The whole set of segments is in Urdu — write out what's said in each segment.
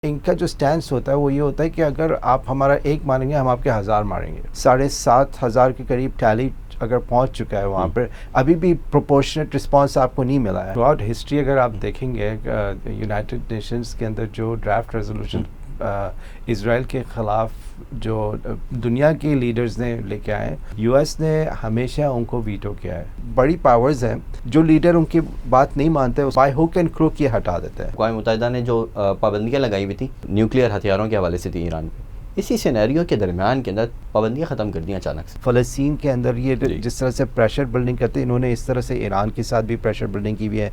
ان کا جو سٹینس ہوتا ہے وہ یہ ہوتا ہے کہ اگر آپ ہمارا ایک ماریں گے ہم آپ کے 1000 ماریں گے. 7,500 کے قریب ٹیلی اگر پہنچ چکا ہے وہاں پر, ابھی بھی پروپورشنیٹ رسپانس آپ کو نہیں ملا ہے. تھرو آؤٹ ہسٹری اگر آپ دیکھیں گے یونائٹڈ نیشنز کے اندر جو ڈرافٹ ریزولوشن اسرائیل کے خلاف جو دنیا کے لیڈرز نے لے کے آئے, یو ایس نے ہمیشہ ان کو ویٹو کیا ہے. بڑی پاورز ہیں, جو لیڈر ان کی بات نہیں مانتے بائی ہوک اینڈ کروک یہ ہٹا دیتے ہیں. اقوام متحدہ نے جو پابندیاں لگائی ہوئی تھی نیوکلیئر ہتھیاروں کے حوالے سے تھی ایران پہ, اسی سینیریو کے درمیان کے اندر پابندیاں ختم کر دیں اچانک سے. فلسطین کے اندر یہ جس طرح سے پریشر بلڈنگ کرتے ہیں, انہوں نے اس طرح سے ایران کے ساتھ بھی پریشر بلڈنگ کی ہوئی ہے.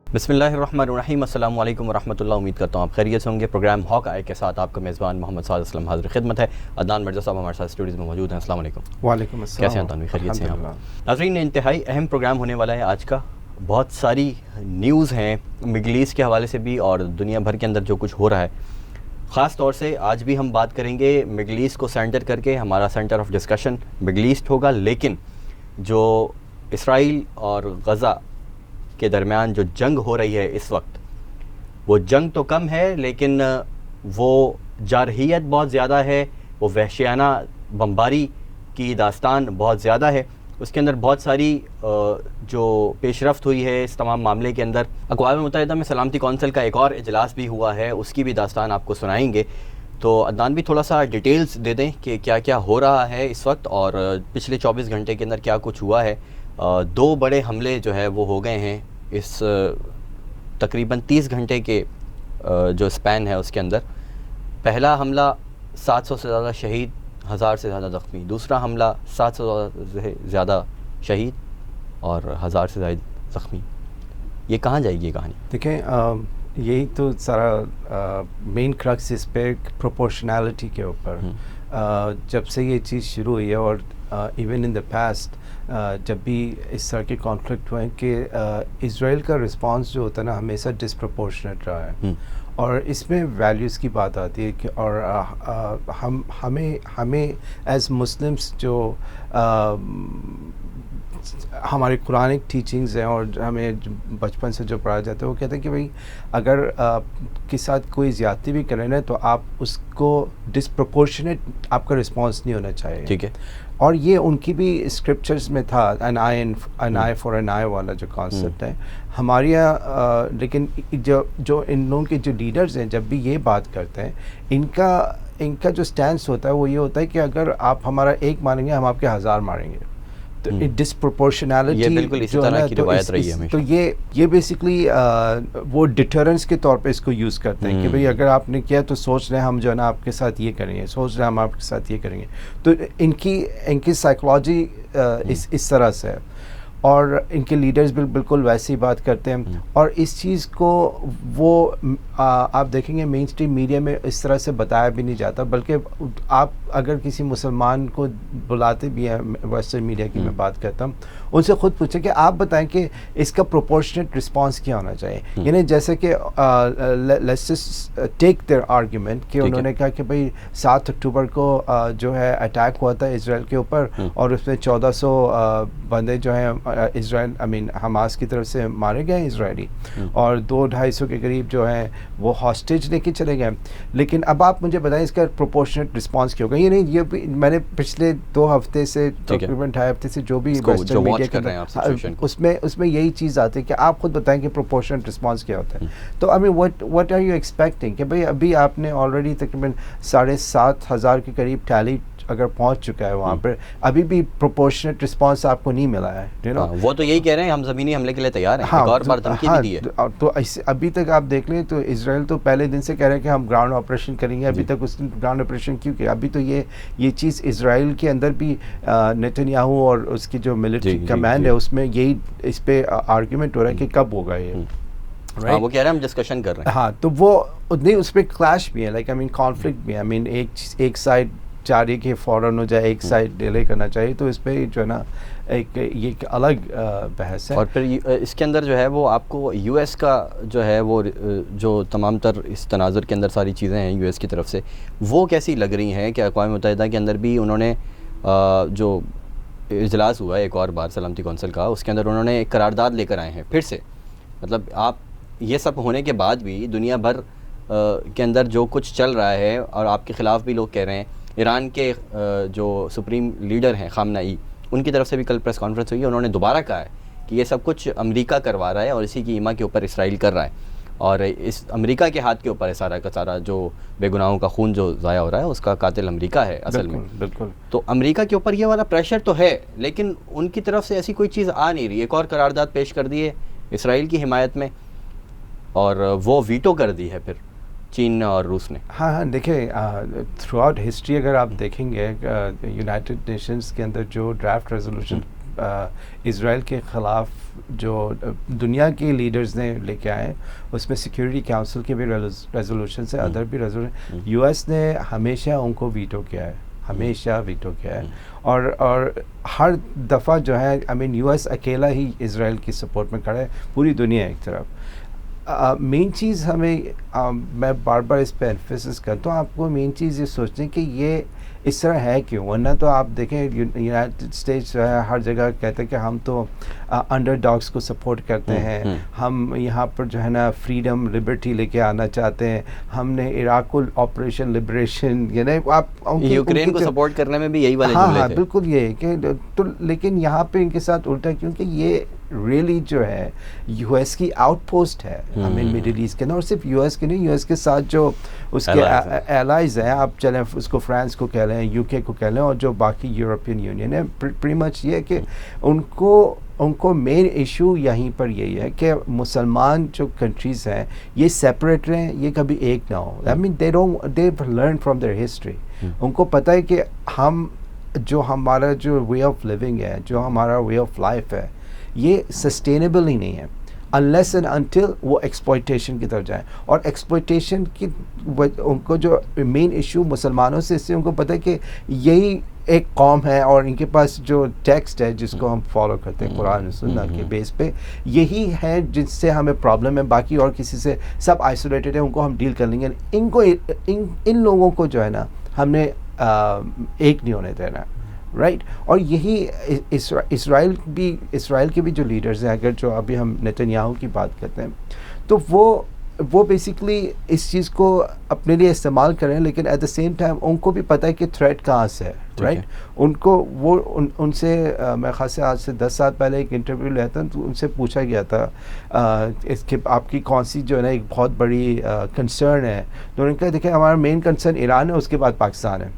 بسم اللہ الرحمن الرحیم. السلام علیکم ورحمۃ اللہ. امید کرتا ہوں آپ خیریت سے ہوں گے. پروگرام ہاک آئی کے ساتھ آپ کا میزبان محمد سعد اسلم حاضر خدمت ہے. عدنان مرزا صاحب ہمارے ساتھ اسٹوڈیوز میں موجود ہیں. السلام علیکم. وعلیکم السلام. کیسے ہیں تنویر؟ خیریت سے ہیں آپ؟ ناظرین, انتہائی اہم پروگرام ہونے والا ہے آج کا. بہت ساری نیوز ہیں مڈل ایسٹ کے حوالے سے بھی اور دنیا بھر کے اندر جو کچھ ہو رہا ہے. خاص طور سے آج بھی ہم بات کریں گے مڈل ایسٹ کو سینٹر کر کے. ہمارا centre of discussion Middle East ہوگا, لیکن جو اسرائیل اور غزہ کے درمیان جو جنگ ہو رہی ہے اس وقت, وہ جنگ تو کم ہے لیکن وہ جارحیت بہت زیادہ ہے, وہ وحشیانہ بمباری کی داستان بہت زیادہ ہے. اس کے اندر بہت ساری جو پیش رفت ہوئی ہے اس تمام معاملے کے اندر. اقوام متحدہ میں سلامتی کونسل کا ایک اور اجلاس بھی ہوا ہے, اس کی بھی داستان آپ کو سنائیں گے. تو عدنان بھی تھوڑا سا ڈیٹیلز دے دیں کہ کیا کیا ہو رہا ہے اس وقت اور پچھلے 24 گھنٹے کے اندر کیا کچھ ہوا ہے. 2 بڑے حملے جو ہے وہ ہو گئے ہیں اس تقریباً 30 گھنٹے کے جو اسپین ہے اس کے اندر. پہلا حملہ 700 سے زیادہ شہید, 1000 سے زیادہ زخمی. دوسرا حملہ 700 سے زیادہ شہید اور 1000 سے زیادہ زخمی. یہ کہاں جائے گی یہ کہانی؟ دیکھیں, یہی تو سارا مین کرکس اس پہ پروپورشنالٹی کے اوپر. جب سے یہ چیز شروع ہوئی ہے اور ایون ان دا پاسٹ جب بھی اس طرح کے کانفلکٹ ہوئے ہیں کہ اسرائیل کا رسپانس جو ہوتا ہے نا ہمیشہ ڈسپروپورشنیٹ رہا ہے. اور اس میں ویلیوز کی بات آتی ہے کہ اور ہمیں ایز مسلمس جو ہمارے قرآنک ٹیچنگز ہیں اور ہمیں بچپن سے جو پڑھا جاتا ہے وہ کہتے ہیں کہ بھائی اگر آپ کے ساتھ کوئی زیادتی بھی کریں نا تو آپ اس کو ڈسپروپورشنیٹ آپ کا رسپانس نہیں ہونا چاہیے. ٹھیک ہے. اور یہ ان کی بھی اسکرپچرز میں تھا, این آئی فار این آئی والا جو کانسیپٹ ہے ہمارے یہاں. لیکن جو ان لوگوں کے جو لیڈرز ہیں جب بھی یہ بات کرتے ہیں, ان کا جو سٹینس ہوتا ہے وہ یہ ہوتا ہے کہ اگر آپ ہمارا ایک ماریں گے ہم آپ کے 1000 ماریں گے. تو ڈسپروپورشنالٹی یہ بالکل اسی طرح کی روایت رہی ہے ہمیشہ. تو یہ بیسکلی وہ ڈیٹرنس کے طور پہ اس کو یوز کرتے ہیں کہ بھئی اگر آپ نے کیا تو سوچ رہے ہیں ہم جو ہے نا آپ کے ساتھ یہ کریں گے, سوچ رہے ہیں ہم آپ کے ساتھ یہ کریں گے. تو ان کی سائیکلوجی اس طرح سے ہے اور ان کے لیڈرز بالکل ویسی بات کرتے ہیں. اور اس چیز کو وہ آپ دیکھیں گے مین اسٹریم میڈیا میں اس طرح سے بتایا بھی نہیں جاتا, بلکہ آپ اگر کسی مسلمان کو بلاتے بھی ہیں ویسٹرن میڈیا کی میں بات کرتا ہوں, ان سے خود پوچھیں کہ آپ بتائیں کہ اس کا پروپورشنیٹ رسپانس کیا ہونا چاہیے. یعنی جیسے کہ let's just take their argument کہ انہوں نے کہا کہ بھئی 7 اکتوبر کو جو ہے اٹیک ہوا تھا اسرائیل کے اوپر اور اس میں 1400 بندے جو ہیں اسرائیل حماس کی طرف سے مارے گئے اسرائیلی اور 200-250 کے قریب جو ہیں وہ ہاسٹیج لے کے چلے گئے. لیکن اب آپ مجھے بتائیں اس کا پروپورشنیٹ رسپانس کیا ہوگا. یہ نہیں, یہ میں نے پچھلے 2 ہفتے سے تقریباً 2.5 ہفتے سے جو بھی ویسٹرن میڈیا کے اس میں یہی چیز آتی ہے کہ آپ خود بتائیں کہ پروپورشنیٹ رسپانس کیا ہوتا ہے. تو what are you expecting کہ بھئی ابھی آپ نے آلریڈی تقریباً 7,500 کے قریب ٹیلی اگر پہنچ چکا ہے وہاں پر, ابھی بھی پروپورشنیٹ رسپانس آپ کو نہیں ملا ہے. وہ تو یہی کہہ رہے ہیں ہم زمینی حملے کے لیے تیار ہیں, ایک اور بار دھمکی بھی دی ہے. تو ابھی تک آپ دیکھ لیں تو اسرائیل تو پہلے دن سے کہہ رہے ہیں کہ ہم گراؤنڈ آپریشن کریں گے. ابھی تک اس نے گراؤنڈ آپریشن کیوں کیا؟ ابھی تو یہ چیز اسرائیل کے اندر بھی نیتن یاہو اور اس کی جو ملٹری کمانڈ ہے اس میں یہی اس پہ آرگیومنٹ ہو رہا ہے کہ کب ہوگا یہ. وہ کہہ رہے ہیں ہم ڈسکشن کر رہے ہیں. ہاں, تو وہ نہیں, اس پہ کلیش بھی ہے, لائک کانفلکٹ بھی ہے. ایک سائڈ چاہ رہی ہے کہ فوراً ہو جائے, ایک سائڈ ڈیلے کرنا چاہیے, تو اس پہ جو ہے نا یہ ایک الگ بحث ہے. اور پھر اس کے اندر جو ہے وہ آپ کو یو ایس کا جو ہے وہ جو تمام تر اس تناظر کے اندر ساری چیزیں ہیں یو ایس کی طرف سے, وہ کیسی لگ رہی ہیں کہ اقوام متحدہ کے اندر بھی انہوں نے جو اجلاس ہوا ہے ایک اور بار سلامتی کونسل کا, اس کے اندر انہوں نے ایک قرارداد لے کر آئے ہیں پھر سے. مطلب آپ یہ سب ہونے کے بعد بھی دنیا بھر کے اندر جو کچھ چل رہا ہے, اور آپ کے خلاف بھی لوگ کہہ رہے ہیں, ایران کے جو سپریم لیڈر ہیں خامنئی, ان کی طرف سے بھی کل پریس کانفرنس ہوئی ہے, انہوں نے دوبارہ کہا ہے کہ یہ سب کچھ امریکہ کروا رہا ہے اور اسی کی ایما کے اوپر اسرائیل کر رہا ہے, اور اس امریکہ کے ہاتھ کے اوپر ہے سارا کا سارا, جو بے گناہوں کا خون جو ضائع ہو رہا ہے اس کا قاتل امریکہ ہے اصل میں. بالکل. تو امریکہ کے اوپر یہ والا پریشر تو ہے, لیکن ان کی طرف سے ایسی کوئی چیز آ نہیں رہی. ایک اور قرارداد پیش کر دی ہے اسرائیل کی حمایت میں, اور وہ ویٹو کر دی ہے پھر چین نے اور روس نے. ہاں دیکھیں تھرو آؤٹ ہسٹری اگر آپ دیکھیں گے یونائٹڈ نیشنز کے اندر جو ڈرافٹ ریزولوشن اسرائیل کے خلاف جو دنیا کے لیڈرز نے لے کے آئے, اس میں سیکیورٹی کاؤنسل کے بھی ریزولوشن سے, ادر بھی ریزولوشن, یو ایس نے ہمیشہ ان کو ویٹو کیا ہے, ہمیشہ ویٹو کیا ہے. اور ہر دفعہ جو ہے آئی مین یو ایس اکیلا ہی اسرائیل کی سپورٹ میں کھڑا ہے, پوری دنیا ایک طرف. مین چیز ہمیں میں بار بار اس پہ ایمفیسس کرتا ہوں, آپ کو مین چیز یہ سوچتے ہیں کہ یہ اس طرح ہے کیوں, ورنہ تو آپ دیکھیں یونائٹڈ اسٹیٹس جو ہے ہر جگہ کہتے ہیں کہ ہم تو انڈر ڈاگس کو سپورٹ کرتے ہیں, ہم یہاں پر جو ہے نا فریڈم لبرٹی لے کے آنا چاہتے ہیں, ہم نے عراق کو آپریشن لبریشن, یعنی آپ یوکرین کو سپورٹ کرنے میں بھی یہی والے جملے تھے. ہاں بالکل یہ کہ تو, لیکن یہاں پہ ان کے ساتھ الٹا, کیونکہ یہ ریئلی جو ہے یو ایس کی آؤٹ پوسٹ ہے آئی مین مڈل ایسٹ کے اندر, اور صرف یو ایس کے نہیں, یو ایس کے ساتھ جو اس کے ایلائز ہیں, آپ چلیں اس کو فرانس کو کہہ لیں, یو کے کو کہہ لیں, اور جو باقی یورپین یونین ہے, پری مچ یہ کہ ان کو مین ایشو یہیں پر یہی ہے کہ مسلمان جو کنٹریز ہیں یہ سیپریٹ رہیں, یہ کبھی ایک نہ ہو. I mean they learn from their history. ان کو پتہ ہے کہ ہم جو ہمارا جو وے آف لیونگ ہے, جو ہمارا وے آف لائف ہے, یہ سسٹینیبل ہی نہیں ہے unless and until وہ ایکسپلائٹیشن کی طرف جائیں. اور ایکسپلائٹیشن کی ان کو جو مین ایشو مسلمانوں سے, اس سے ان کو پتہ ہے کہ یہی ایک قوم ہے, اور ان کے پاس جو ٹیکسٹ ہے جس کو ہم فالو کرتے ہیں قرآن و سنت کے بیس پہ, یہی ہے جس سے ہمیں پرابلم ہے, باقی اور کسی سے سب آئسولیٹڈ ہیں, ان کو ہم ڈیل کر لیں گے. ان لوگوں کو جو ہے نا ہم نے ایک نہیں ہونے دینا, رائٹ. اور یہی اسرائیل کے بھی جو لیڈرز ہیں, اگر جو ابھی ہم نیتنیاہو کی بات کرتے ہیں, تو وہ بیسکلی اس چیز کو اپنے لیے استعمال کریں, لیکن ایٹ دا سیم ٹائم ان کو بھی پتہ ہے کہ تھریٹ کہاں سے ہے, رائٹ. ان کو وہ ان سے میں خاص سے آج سے 10 سال پہلے ایک انٹرویو لیا تھا, تو ان سے پوچھا گیا تھا اس کے آپ کی کون سی جو ہے نا ایک بہت بڑی کنسرن ہے, تو انہوں نے کہا دیکھیں ہمارا مین کنسرن ایران ہے, اس کے بعد پاکستان ہے.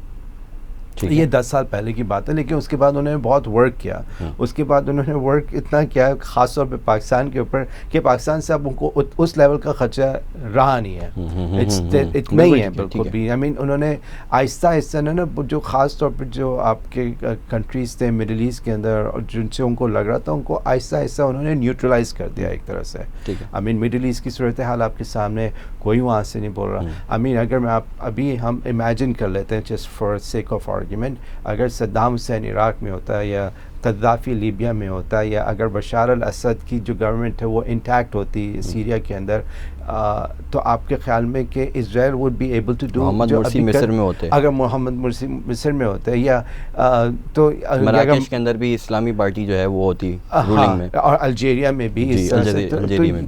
یہ 10 سال پہلے کی بات ہے, لیکن اس کے بعد انہوں نے بہت ورک کیا. اس کے بعد انہوں نے ورک اتنا کیا خاص طور پہ پاکستان کے اوپر, کہ پاکستان سے اب ان کو اس لیول کا خرچہ رہا نہیں ہے, نہیں ہے بالکل بھی. آئی مین انہوں نے آہستہ آہستہ نا جو خاص طور پہ جو آپ کے کنٹریز تھے مڈل ایسٹ کے اندر, اور جن سے ان کو لگ رہا تھا, ان کو آہستہ آہستہ انہوں نے نیوٹرلائز کر دیا ایک طرح سے. آئی مین مڈل ایسٹ کی صورتحال آپ کے سامنے, کوئی وہاں سے نہیں بول رہا. آئی مین اگر میں ابھی ہم امیجن کر لیتے ہیں just for sake of argument, اگر صدام حسین عراق میں ہوتا ہے, یا قذافی لیبیا میں ہوتا ہے, یا اگر بشار الاسد کی جو گورنمنٹ ہے وہ انٹیکٹ ہوتی سیریا کے اندر, تو آپ کے خیال میں کہ Israel would be able to do Mohamed Morsi مصر میں ہوتے, اگر محمد مرسی مصر میں ہوتے, یا تو مراکش کے اندر بھی اسلامی پارٹی جو ہے وہ ہوتی رولنگ میں, اور الجیریا میں بھی اس طرح سے,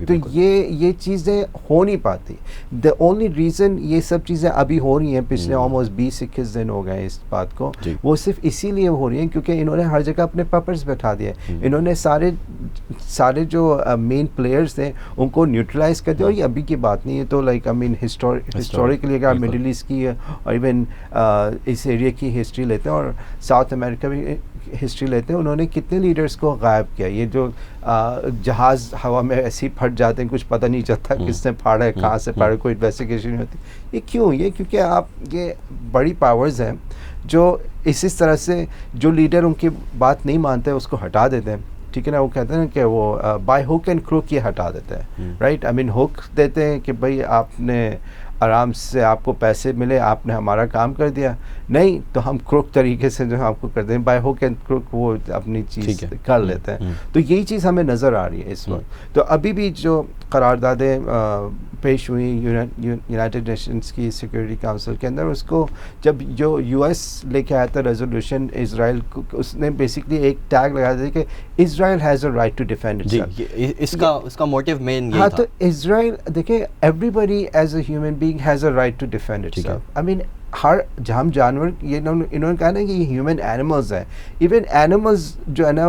تو یہ چیزیں ہو نہیں پاتی. دا اونلی ریزن یہ سب چیزیں ابھی ہو رہی ہیں پچھلے آلموسٹ 20-21 دن ہو گئے اس بات کو, وہ صرف اسی لیے ہو رہی ہیں کیونکہ انہوں نے ہر جگہ اپنے پپرز بیٹھا دیا. انہوں نے سارے جو مین پلیئرز تھے ان کو نیوٹرلائز کر دیا. اور یہ ابھی کی بات نہیں ہے, تو لائک آئی مین ہسٹوریکلی اگر آپ مڈل ایسٹ کی اور ایون اس ایریا کی ہسٹری لیتے ہیں, اور ساؤتھ امریکہ بھی ہسٹری لیتے ہیں, انہوں نے کتنے لیڈرز کو غائب کیا. یہ جو جہاز ہوا میں ایسے ہی پھٹ جاتے ہیں, کچھ پتہ نہیں چلتا کس نے پھاڑا ہے, کہاں سے پھاڑا, کوئی انویسٹیگیشن نہیں ہوتی. یہ کیوں؟ یہ کیونکہ آپ یہ بڑی پاورز ہیں جو اس طرح سے جو لیڈر ان کی بات نہیں مانتے اس کو ہٹا دیتے ہیں, ٹھیک ہے نا. وہ کہتے ہیں کہ وہ بائی ہک اینڈ کروک یہ ہٹا دیتے ہیں, رائٹ. آئی مین ہک دیتے ہیں کہ بھائی آپ نے آرام سے آپ کو پیسے ملے, آپ نے ہمارا کام کر دیا, نہیں تو ہم کروک طریقے سے جو آپ کو کر دیں, بائی ہوک اینڈ کروک وہ اپنی چیز کر لیتے ہیں. تو یہی چیز ہمیں نظر آ رہی ہے اس وقت. تو ابھی بھی جو قراردادیں پیش ہوئی یونائٹڈ نیشنز کی سیکورٹی کونسل کے اندر, اس کو جب جو یو ایس لے کے آیا تھا ریزولوشن اسرائیل کو, اس نے بیسکلی ایک ٹیگ لگا دیا کہ Israel has a right to defend itself. اس کا موٹیو مین یہ ہاں, تھا. تو اسرائیل دیکھیں, everybody as a human being has a right to defend itself. I mean ہر ہم جانور, یہ انہوں نے کہا نا کہ یہ ہیومن اینیملز ہیں, ایون اینیملز جو ہے نا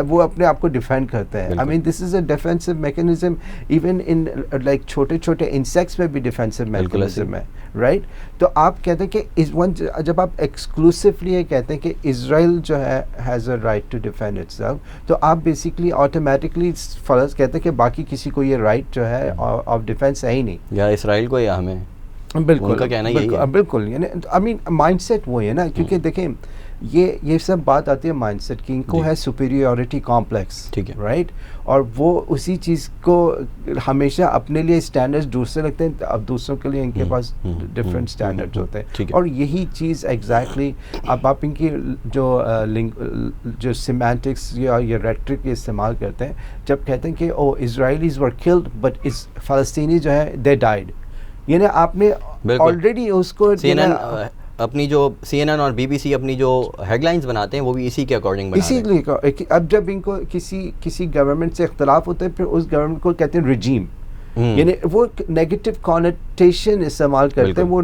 وہ اپنے آپ کو ڈیفینڈ کرتے ہیں. I mean this is a defensive mechanism, even in like چھوٹے چھوٹے انسیکٹس میں بھی ڈیفینسو میکینزم ہے, رائٹ. تو آپ کہتے ہیں کہ جب آپ ایکسکلوسیولی یہ کہتے ہیں کہ اسرائیل جو ہے has a right to defend itself, تو آپ بیسکلی آٹومیٹکلی فرض کہتے ہیں کہ باقی کسی کو یہ رائٹ جو ہے آف ڈیفینس ہے ہی نہیں, یا اسرائیل کو یا ہمیں. بالکل بالکل, یعنی آئی مین مائنڈ سیٹ وہی ہے نا, کیونکہ دیکھیں یہ سب بات آتی ہے مائنڈ سیٹ کی. ان کو ہے سپیریورٹی کمپلیکس, ٹھیک ہے, رائٹ, اور وہ اسی چیز کو ہمیشہ اپنے لیے اسٹینڈرڈ دوسرے لگتے ہیں, اب دوسروں کے لیے ان کے پاس ڈفرینٹ اسٹینڈرڈ ہوتے ہیں. اور یہی چیز ایگزیکٹلی اب آپ ان کی جو سیمینٹکس یا ریٹرک استعمال کرتے ہیں جب کہتے ہیں کہ او اسرائیلیز ور کلڈ بٹ فلسطینی جو ہے دے ڈائڈ, یعنی آپ نے آلریڈی اس کو اپنی جو سی این این اور بی بی سی اپنی جو ہیڈ لائنز بناتے ہیں وہ بھی اسی کے اکارڈنگ بناتے ہیں. اسی لیے اب جب ان کو کسی گورنمنٹ سے اختلاف ہوتا ہے, پھر اس گورنمنٹ کو کہتے ہیں ریجیم, یعنی وہ نیگیٹو کانوٹیشن استعمال کرتے ہیں. وہ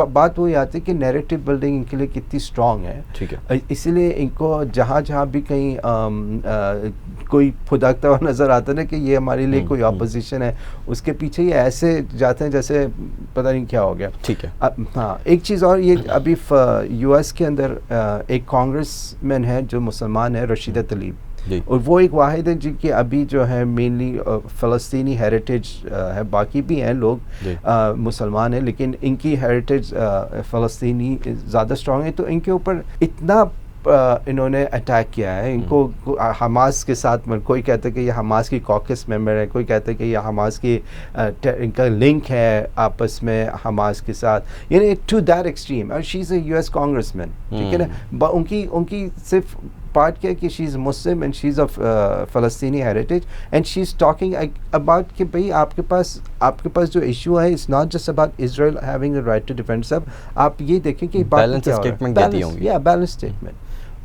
بات وہی آتی ہے کہ نیریٹو بلڈنگ ان کے لیے کتنی اسٹرانگ ہے. ٹھیک ہے, اسی لیے ان کو جہاں بھی کہیں کوئی پھدکتا ہوا نظر آتا ہے نا کہ یہ ہمارے لیے کوئی اپوزیشن ہے, اس کے پیچھے یہ ایسے جاتے ہیں جیسے پتہ نہیں کیا ہو گیا. ٹھیک ہے. ہاں, ایک چیز اور, یہ ابھی یو ایس کے اندر ایک کانگریس مین ہے جو مسلمان ہے, رشیدہ طلیب, اور وہ ایک واحد ہے جن کی ابھی جو ہے مینلی فلسطینی ہیریٹیج ہے, باقی بھی ہیں لوگ مسلمان ہیں لیکن ان کی ہیریٹیج فلسطینی زیادہ اسٹرانگ ہے. تو ان کے اوپر اتنا انہوں نے اٹیک کیا ہے, ان کو حماس کے ساتھ, کوئی کہتا ہے کہ یہ حماس کی کوکس ممبر ہے, کوئی کہتا ہے کہ یہ حماس کی ان کا لنک ہے آپس میں حماس کے ساتھ, یعنی ٹو دیٹ ایکسٹریم. اور she is a U S congressman, ٹھیک ہے نا, ان کی صرف پارٹ کیا کہ she is Muslim and she is of فلسطینی heritage and she is talking about کہ بھائی آپ کے پاس جو ایشو ہے it's not just about Israel having a right to defend سب. آپ یہ دیکھیں کہ بیلنس اسٹیٹمنٹ دیتی ہوں گی, بیلنس اسٹیٹمنٹ,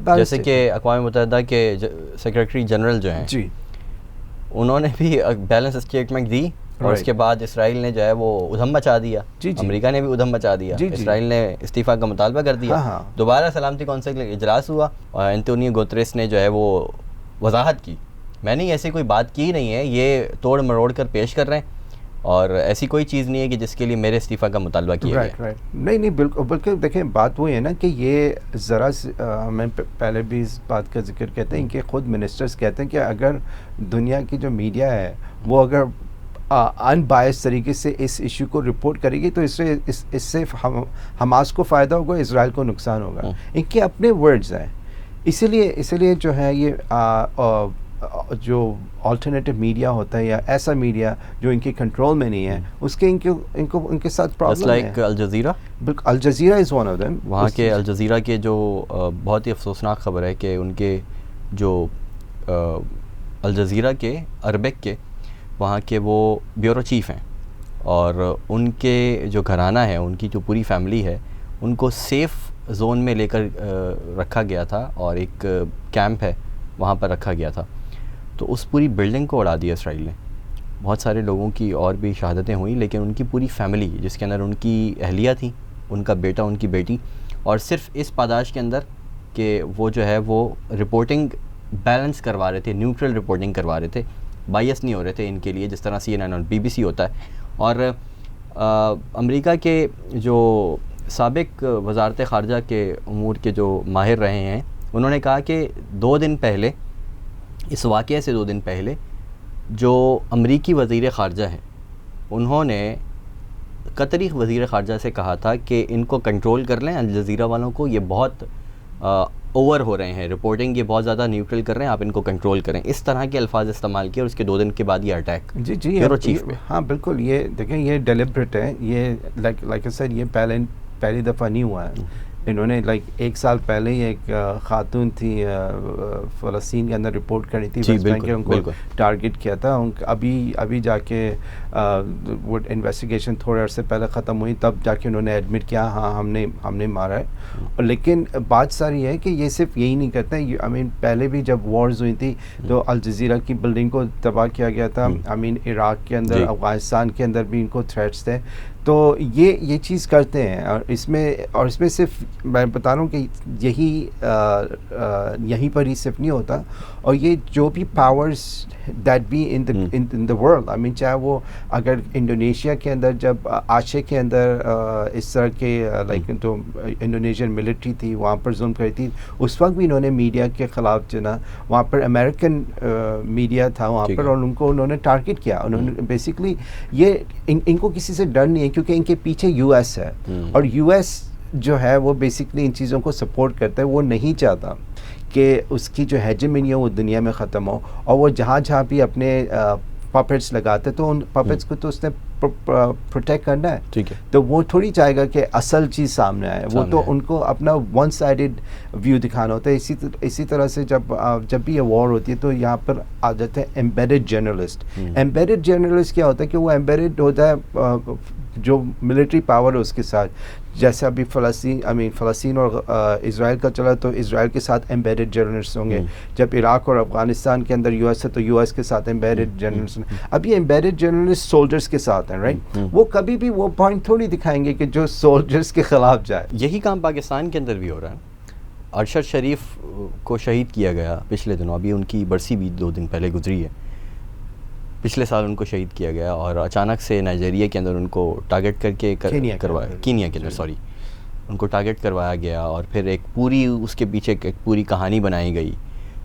جیسے کہ اقوام متحدہ کے سیکریٹری جنرل جو ہیں, جی, انہوں نے بھی بیلنس اسٹیٹمنٹ دی, اور اس کے بعد اسرائیل نے جو ہے وہ ادھم مچا دیا, امریکہ نے بھی ادھم مچا دیا, اسرائیل نے استعفیٰ کا مطالبہ کر دیا. دوبارہ سلامتی کونسل کا اجلاس ہوا اور اینٹونیو گوتریس نے جو ہے وہ وضاحت کی, میں نے ایسی کوئی بات کی نہیں ہے, یہ توڑ مروڑ کر پیش کر رہے ہیں, اور ایسی کوئی چیز نہیں ہے کہ جس کے لیے میرے استعفیٰ کا مطالبہ کیا گیا. نہیں بالکل, بلکہ دیکھیں بات وہی ہے نا کہ یہ ذرا ہمیں پہلے بھی اس بات کا ذکر کہتے ہیں کہ خود منسٹرز کہتے ہیں کہ اگر دنیا کی جو میڈیا ہے وہ اگر ان بائس طریقے سے اس ایشو کو رپورٹ کرے گی تو اس سے حماس کو فائدہ ہوگا, اسرائیل کو نقصان ہوگا. ان کے اپنے ورڈز ہیں, اسی لیے جو ہے یہ جو آلٹرنیٹیو میڈیا ہوتا ہے یا ایسا میڈیا جو ان کے کنٹرول میں نہیں ہے, اس کے ان کے ساتھ پرابلم ہے. لائک الجزیرہ, بالکل, Al Jazeera is one of them. وہاں کے الجزیرہ کے جو بہت ہی افسوسناک خبر ہے کہ ان کے جو الجزیرہ کے عربک کے وہاں کے وہ بیورو چیف ہیں, اور ان کے جو گھرانہ ہے, ان کی جو پوری فیملی ہے, ان کو سیف زون میں لے کر رکھا گیا تھا, اور ایک کیمپ ہے وہاں پر رکھا گیا تھا. تو اس پوری بلڈنگ کو اڑا دیا اسرائیل نے. بہت سارے لوگوں کی اور بھی شہادتیں ہوئیں, لیکن ان کی پوری فیملی, جس کے اندر ان کی اہلیہ تھیں, ان کا بیٹا, ان کی بیٹی, اور صرف اس پاداش کے اندر کہ وہ جو ہے وہ رپورٹنگ بیلنس کروا رہے تھے, نیوٹرل رپورٹنگ کروا رہے تھے, بائیس نہیں ہو رہے تھے ان کے لیے جس طرح سی این این اور بی بی سی ہوتا ہے. اور امریکہ کے جو سابق وزارت خارجہ کے امور کے جو ماہر رہے ہیں, انہوں نے کہا کہ 2 دن پہلے, اس واقعے سے 2 دن پہلے, جو امریکی وزیر خارجہ ہیں انہوں نے قطری وزیر خارجہ سے کہا تھا کہ ان کو کنٹرول کر لیں, الجزیرہ والوں کو, یہ بہت اوور ہو رہے ہیں, رپورٹنگ یہ بہت زیادہ نیوٹرل کر رہے ہیں, آپ ان کو کنٹرول کریں, اس طرح کے الفاظ استعمال کیے, اور اس کے 2 دن کے بعد یہ اٹیک جی بیورو چیف پہ. ہاں بالکل, یہ دیکھیں یہ ڈیلیبریٹ ہے, یہ لائک آئی سیڈ یہ پہلی دفعہ نہیں ہوا ہے. انہوں نے لائک 1 سال پہلے ہی ایک خاتون تھی فلسطین کے اندر رپورٹ کری تھی, ویسٹ بینک کے, ان کو ٹارگٹ کیا تھا. ابھی جا کے وہ انویسٹیگیشن تھوڑے عرصے پہلے ختم ہوئی, تب جا کے انہوں نے ایڈمٹ کیا ہاں ہم نے مارا ہے. لیکن بات ساری ہے کہ یہ صرف یہی نہیں کرتے ہیں. آئی مین پہلے بھی جب وارز ہوئی تھی تو الجزیرہ کی بلڈنگ کو تباہ کیا گیا تھا. آئی مین عراق کے اندر, افغانستان کے اندر بھی ان کو تھریٹس تھے. تو یہ چیز کرتے ہیں, اور اس میں صرف میں بتا رہا ہوں کہ یہیں پر ہی صرف نہیں ہوتا, اور یہ جو بھی powers that be in the world, I mean چاہے وہ اگر انڈونیشیا کے اندر جب آشے کے اندر اس طرح کے لائک تو انڈونیشین ملٹری تھی وہاں پر ظلم کری تھی, اس وقت بھی انہوں نے میڈیا کے خلاف جو نا وہاں پر امریکن میڈیا تھا وہاں پر, اور ان کو انہوں نے ٹارگٹ کیا. انہوں نے بیسکلی یہ ان کو کسی سے ڈر نہیں ہے کیونکہ ان کے پیچھے یو ایس ہے, اور یو ایس جو ہے وہ بیسکلی ان چیزوں کو سپورٹ کرتا ہے. وہ نہیں چاہتا کہ اس کی جو ہیجمنی ہے وہ دنیا میں ختم ہو, اور وہ جہاں بھی اپنے پپٹس لگاتے تو ان پپٹس کو تو اس نے پروٹیکٹ کرنا ہے. ٹھیک ہے, تو وہ تھوڑی چاہے گا کہ اصل چیز سامنے آئے. وہ تو ان کو اپنا ون سائیڈڈ ویو دکھانا ہوتا ہے. اسی طرح سے جب بھی یہ وار ہوتی ہے تو یہاں پر آ جاتے ہیں ایمبیڈڈ جرنلسٹ. ایمبیڈڈ جرنلسٹ کیا ہوتا ہے کہ وہ ایمبیڈڈ ہوتا ہے جو ملٹری پاور ہے اس کے ساتھ. جیسے ابھی فلسطین اور اسرائیل کا چلا تو اسرائیل کے ساتھ ایمبیڈڈ جرنلسٹ ہوں گے. جب عراق اور افغانستان کے اندر یو ایس ہے تو یو ایس کے ساتھ ایمبیڈڈ جرنلسٹ ہوں گے. ابھی ایمبیڈڈ جرنلسٹ سولجرس کے ساتھ ہیں, رائٹ. وہ کبھی بھی وہ پوائنٹ تھوڑی دکھائیں گے کہ جو سولجرس کے خلاف جائے. یہی کام پاکستان کے اندر بھی ہو رہا ہے. ارشد شریف کو شہید کیا گیا پچھلے دنوں, ابھی ان کی برسی بھی 2 دن پہلے گزری ہے. پچھلے سال ان کو شہید کیا گیا, اور اچانک سے نائجیریا کے اندر ان کو ٹارگٹ کر کے کروایا, کینیا کے اندر ان کو ٹارگٹ کروایا گیا, اور پھر ایک پوری اس کے پیچھے ایک پوری کہانی بنائی گئی.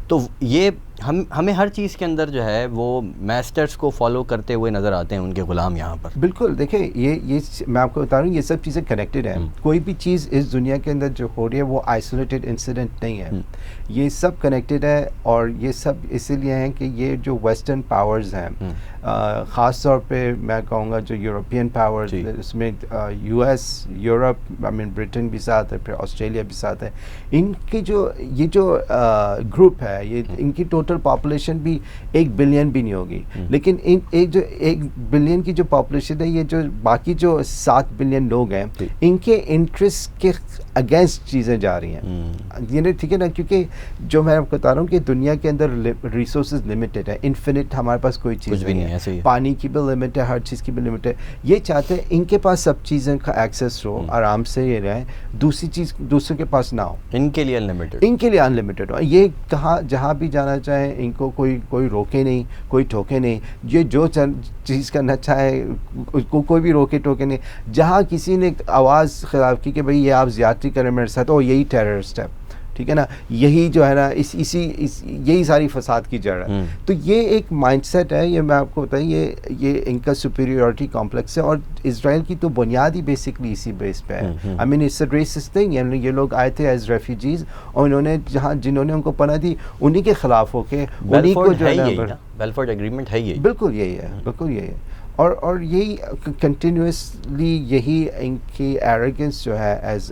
تو یہ ہمیں ہر چیز کے اندر جو ہے وہ میسٹرز کو فالو کرتے ہوئے نظر آتے ہیں ان کے غلام یہاں پر. بالکل, دیکھیں یہ میں آپ کو بتا رہا ہوں یہ سب چیزیں کنیکٹڈ ہیں. کوئی بھی چیز اس دنیا کے اندر جو ہو رہی ہے وہ آئسولیٹڈ انسیڈنٹ نہیں ہے, یہ سب کنیکٹڈ ہے. اور یہ سب اسی لیے ہیں کہ یہ جو ویسٹرن پاورز ہیں, خاص طور پہ میں کہوں گا جو یورپین پاورز, اس میں یو ایس, یورپ, آئی مین برٹن بھی ساتھ ہے, پھر آسٹریلیا بھی ساتھ ہے. ان کی یہ جو گروپ ہے, یہ ان کی ٹوٹل پاپولیشن بھی 1 بلین بھی نہیں ہوگی, لیکن جو 1 بلین کی جو پاپولیشن ہے, یہ جو باقی جو 7 بلین لوگ ہیں ان کے انٹرسٹ کے اگینسٹ چیزیں جا رہی ہیں. ٹھیک ہے نا, کیونکہ جو میں آپ کو بتا رہا ہوں کہ دنیا کے اندر ریسورسز لمیٹڈ ہے, انفینٹ ہمارے پاس کوئی چیز نہیں ہے. پانی کی بھی لمٹ ہے, ہر چیز کی بھی لمٹ ہے. یہ چاہتے ہیں ان کے پاس سب چیزیں کا ایکسیس ہو, آرام سے یہ رہیں, دوسری چیز دوسروں کے پاس نہ ہو. ان کے لیے انلمیٹڈ ہو. یہ کہاں جہاں بھی جانا چاہیں ان کو کوئی روکے نہیں, کوئی ٹوکے نہیں. یہ جو چیز کرنا چاہے کوئی بھی روکے ٹوکے نہیں. جہاں کسی نے آواز خلاف کی کہ بھئی یہ آپ زیادتی کریں میرے ساتھ, اور یہی ٹیررسٹ ہے, ٹھیک ہے نا, یہی جو ہے نا یہی ساری فساد کی جڑ ہے. تو یہ ایک مائنڈ سیٹ ہے, یہ میں آپ کو بتائیں, یہ ان کا سپیریورٹی کمپلیکس ہے. اور اسرائیل کی تو بنیاد ہی بیسکلی اسی بیس پہ ہے. I mean it's a racist thing. یعنی یہ لوگ آئے تھے ایز ریفیوجیز, اور انہوں نے جنہوں نے ان کو پناہ دی انہی کے خلاف ہو کے انہی کو جو ہے بیلفورڈ ایگریمنٹ ہے, یہی بالکل یہی ہے, بالکل یہی ہے. اور یہی کنٹینیوسلی یہی ان کی ایروگنس جو ہے ایز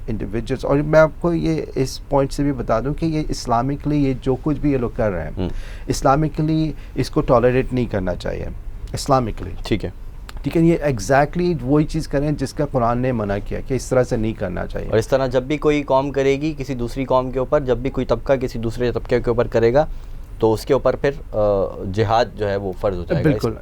انڈیویجولس. اور میں آپ کو یہ اس پوائنٹ سے بھی بتا دوں کہ یہ اسلامکلی یہ جو کچھ بھی یہ لوگ کر رہے ہیں, اسلامکلی اس کو ٹالریٹ نہیں کرنا چاہیے اسلامکلی. ٹھیک ہے, یہ ایگزیکٹلی وہی چیز کریں جس کا قرآن نے منع کیا کہ اس طرح سے نہیں کرنا چاہیے. اور اس طرح جب بھی کوئی قوم کرے گی کسی دوسری قوم کے اوپر, جب بھی کوئی طبقہ کسی دوسرے طبقے کے اوپر کرے گا تو اس کے اوپر پھر جہاد جو ہے وہ فرض ہو جائے گا. بالکل,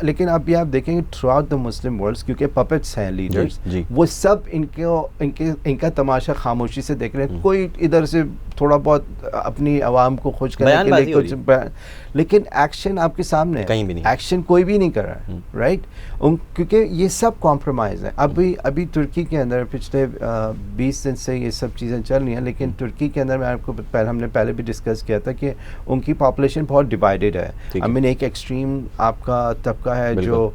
لیکن اب یہ آپ دیکھیں گے through out the Muslim world, کیونکہ پپٹس ہیں لیڈرز, وہ سب ان کا تماشا خاموشی سے دیکھ رہے ہیں. کوئی ادھر سے تھوڑا بہت اپنی عوام کو خوش کرنے کے لیے کچھ, لیکن ایکشن آپ کے سامنے کہیں بھی نہیں, ایکشن کوئی بھی نہیں کر رہا ہے, رائٹ. کیونکہ یہ سب کمپرومائز ہیں. ابھی ترکی کے اندر پچھلے 20 دن سے یہ سب چیزیں چل رہی ہیں, لیکن ترکی کے اندر میں آپ کو ہم نے پہلے بھی ڈسکس کیا تھا کہ ان کی پاپولیشن بہت ڈیوائیڈڈ ہے. آئی مین ایک ایکسٹریم آپ کا طبقہ ہے جو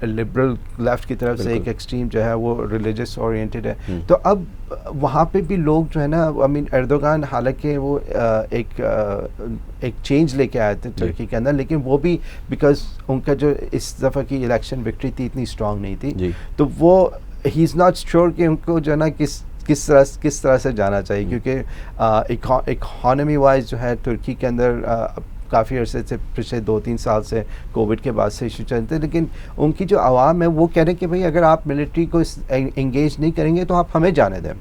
لبرل لیفٹ کی طرف سے, ایک ایکسٹریم جو ہے وہ ریلیجس اورینٹڈ ہے. تو اب وہاں پہ بھی لوگ جو ہے نا, آئی مین اردوغان حالانکہ وہ ایک چینج لے کے آئے تھے ترکی کے اندر، لیکن وہ بھی بیکاز ان کا جو اس دفعہ کی الیکشن وکٹری تھی اتنی اسٹرانگ نہیں تھی، تو وہ ہی از ناٹ شیور کہ ان کو جو ہے نا کس طرح سے جانا چاہیے، کیونکہ اکانومی وائز جو ہے ترکی کے اندر کافی عرصے سے پچھلے 2-3 سال سے کووڈ کے بعد سے ایشو چلتے ہیں، لیکن ان کی جو عوام ہے وہ کہہ رہے ہیں کہ بھائی اگر آپ ملٹری کو انگیج نہیں کریں گے تو آپ ہمیں جانے دیں.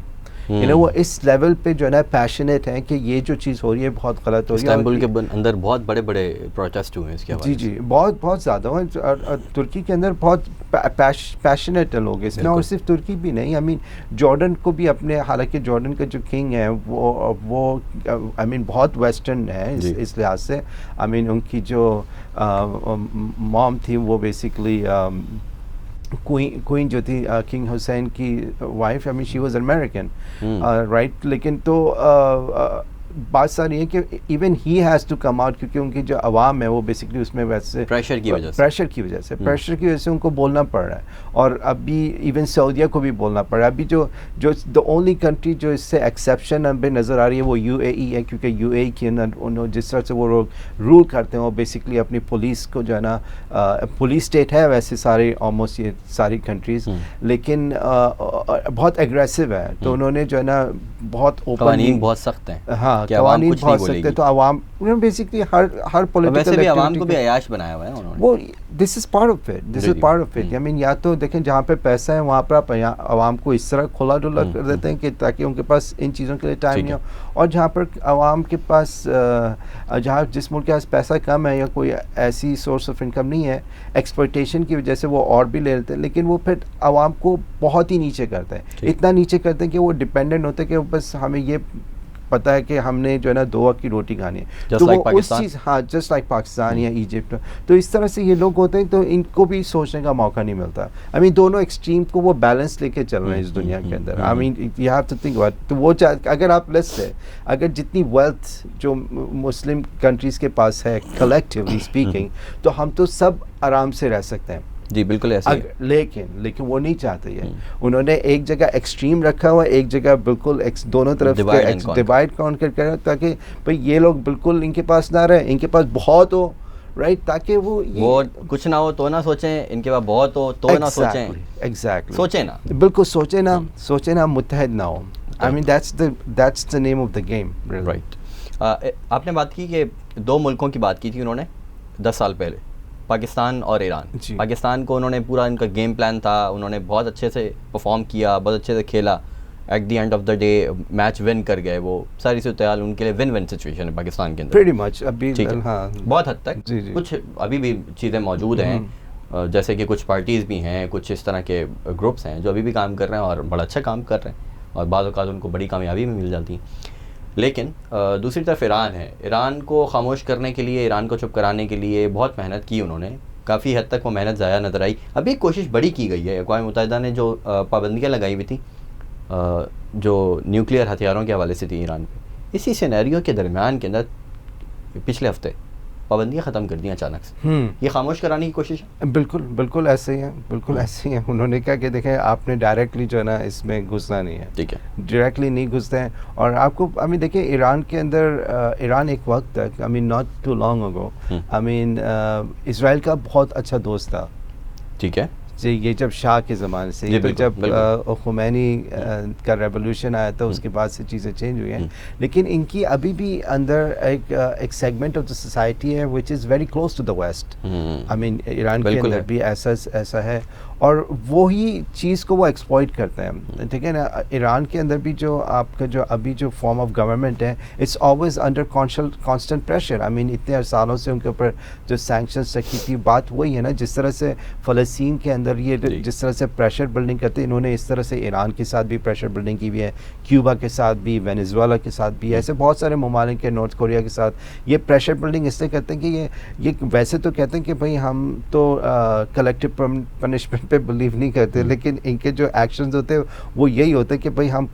وہ اس لیول پہ جو ہے نا پیشنیٹ ہیں کہ یہ جو چیز ہو رہی ہے بہت غلط ہو رہی ہے. استنبول کے اندر بہت بڑے بڑے پروٹیسٹ ہوئے ہیں اس کے حوالے سے. جی بہت زیادہ ہوئے، اور ترکی کے اندر بہت پیشنیٹ ہیں لوگ اس میں، اور صرف ترکی بھی نہیں، آئی مین جارڈن کو بھی اپنے، حالانکہ جارڈن کا جو کنگ ہے وہ آئی مین بہت ویسٹرن ہے اس لحاظ سے. آئی مین ان کی جو مام تھی وہ بیسکلی کوئین جو تھی کنگ حسین کی wife, I mean she was American right. لیکن تو بات ساری ہے کہ even he has to come out, کیونکہ ان کی جو عوام ہے وہ بیسکلی اس میں ویسے پریشر کی وجہ سے ان کو بولنا پڑ رہا ہے. اور ابھی ایون سعودیہ کو بھی بولنا پڑ رہا ہے. ابھی جو دا اونلی کنٹری جو اس سے ایکسیپشن ابھی نظر آ رہی ہے وہ یو اے ای ہے، کیونکہ یو اے ای کے اندر جس طرح سے وہ رول کرتے ہیں وہ بیسکلی اپنی پولیس کو جو ہے نا، پولیس اسٹیٹ ہے ویسے سارے آلموسٹ یہ ساری کنٹریز، لیکن بہت ایگریسو ہے. تو انہوں نے جو ہے نا بہت قوانین بہت سخت ہیں. ہاں قوانین بہت سخت ہے، تو عوام بیسکلی ہر پولیٹیکل عوام کو بھی عیاش بنایا ہوا ہے انہوں نے. وہ دس از پارٹ آف اٹ. آئی مین یا تو دیکھیں جہاں پہ پیسہ ہے وہاں پر آپ عوام کو اس طرح کھلا ڈلا کر دیتے ہیں کہ تاکہ ان کے پاس ان چیزوں کے لیے ٹائم نہیں ہو، اور جہاں پر عوام کے پاس جس ملک کے پاس پیسہ کم ہے یا کوئی ایسی سورس آف انکم نہیں ہے، ایکسپلوٹیشن کی وجہ سے وہ اور بھی لے لیتے ہیں، لیکن وہ پھر عوام کو بہت ہی نیچے کرتے ہیں. اتنا نیچے کرتے ہیں کہ وہ ڈپینڈنٹ ہوتے ہیں کہ بس ہمیں یہ پتہ ہے کہ ہم نے جو ہے نا 2 وقت کی روٹی کھانی ہے، تو وہ اس چیز جسٹ لائک پاکستان یا ایجپٹ. تو اس طرح سے یہ لوگ ہوتے ہیں، تو ان کو بھی سوچنے کا موقع نہیں ملتا. آئی مین دونوں ایکسٹریم کو وہ بیلنس لے کے چل رہے ہیں اس دنیا کے اندر. I mean you have to think about. تو وہ اگر آپ لیٹس سے اگر جتنی ویلتھ جو مسلم کنٹریز کے پاس ہے کلیکٹیولی اسپیکنگ، تو ہم تو سب آرام سے رہ سکتے ہیں. جی بالکل ایسا، لیکن وہ نہیں چاہتے ہیں. انہوں نے ایک جگہ ایکسٹریم رکھا ہوا ہے، ایک جگہ بالکل دونوں طرف ڈیوائڈ کانکر کر، تاکہ بھئی یہ لوگ بالکل ان کے پاس نہ رہے، ان کے پاس بہت ہو رائٹ، تاکہ وہ کچھ نہ ہو تو نہ سوچیں، ان کے پاس بہت ہو تو نہ سوچیں. ایگزیکٹلی سوچیں نا، بالکل سوچیں نا، متحد نہ ہو. I mean that's the name of the game right. آپ نے بات کی کہ 2 ملکوں کی بات کی تھی انہوں نے 10 سال پہلے، پاکستان اور ایران. پاکستان کو انہوں نے پورا ان کا گیم پلان تھا، انہوں نے بہت اچھے سے پرفارم کیا، بہت اچھے سے کھیلا. At the end of the day match won کر گئے. وہ ساری صورتحال ان کے لیے ون ون سچویشن ہے پاکستان کے اندر پریٹی مچ. ابھی بہت حد تک کچھ ابھی بھی چیزیں موجود ہیں، جیسے کہ کچھ پارٹیز بھی ہیں، کچھ اس طرح کے گروپس ہیں جو ابھی بھی کام کر رہے ہیں اور بڑا اچھا کام کر رہے ہیں، اور بعض اوقات ان کو بڑی کامیابی بھی مل جاتی ہیں. لیکن دوسری طرف ایران ہے. ایران کو خاموش کرنے کے لیے، ایران کو چپ کرانے کے لیے بہت محنت کی انہوں نے. کافی حد تک وہ محنت ضائع نظر آئی. ابھی ایک کوشش بڑی کی گئی ہے. اقوام متحدہ نے جو پابندیاں لگائی ہوئی تھیں جو نیوکلیئر ہتھیاروں کے حوالے سے تھی ایران پہ، اسی سینیریو کے درمیان کے اندر پچھلے ہفتے پابندیاں ختم کر دیں اچانک سے. یہ خاموش کرانے کی کوشش ہے. بالکل ایسے ہی ہیں، بالکل ایسے ہی ہیں. انہوں نے کہا کہ دیکھیں آپ نے ڈائریکٹلی جو ہے نا اس میں گھسنا نہیں ہے. ٹھیک ہے، ڈائریکٹلی نہیں گھستے ہیں. اور آپ کو آئی مین دیکھیں ایران کے اندر، ایران ایک وقت تک، آئی مین ناٹ ٹو لانگ اگو، آئی مین اسرائیل کا بہت اچھا دوست تھا. ٹھیک ہے جی. یہ جب شاہ کے زمانے سے، جب خمینی کا ریولوشن آیا تھا اس کے بعد سے چیزیں چینج ہوئی ہیں. لیکن ان کی ابھی بھی اندر ایک سیگمنٹ آف دا سوسائٹی ہے which is very close to the West. I mean Iran کے اندر بھی ایسا ہے، اور وہی چیز کو وہ ایکسپلائٹ کرتے ہیں. ٹھیک ہے نا. ایران کے اندر بھی جو آپ کا جو ابھی جو فارم آف گورنمنٹ ہے، it's always under constant pressure. I mean اتنے سالوں سے ان کے اوپر جو سینکشنز رکھی تھی، بات وہی ہے نا. جس طرح سے فلسطین کے اندر یہ جس طرح سے پریشر بلڈنگ کرتے، انہوں نے اس طرح سے ایران کے ساتھ بھی پریشر بلڈنگ کی ہوئی ہے، کیوبا کے ساتھ بھی، وینیزویلا کے ساتھ بھی، ایسے بہت سارے ممالک کے، نارتھ کوریا کے ساتھ یہ پریشر بلڈنگ اس لیے کرتے ہیں کہ یہ ویسے تو کہتے ہیں کہ بھائی ہم تو کلیکٹیو پنشمنٹ پہ بلیو نہیں کرتے، لیکن ان کے جو ایکشنز ہوتے ہیں وہ یہی ہوتے ہیں کہ بھائی ہم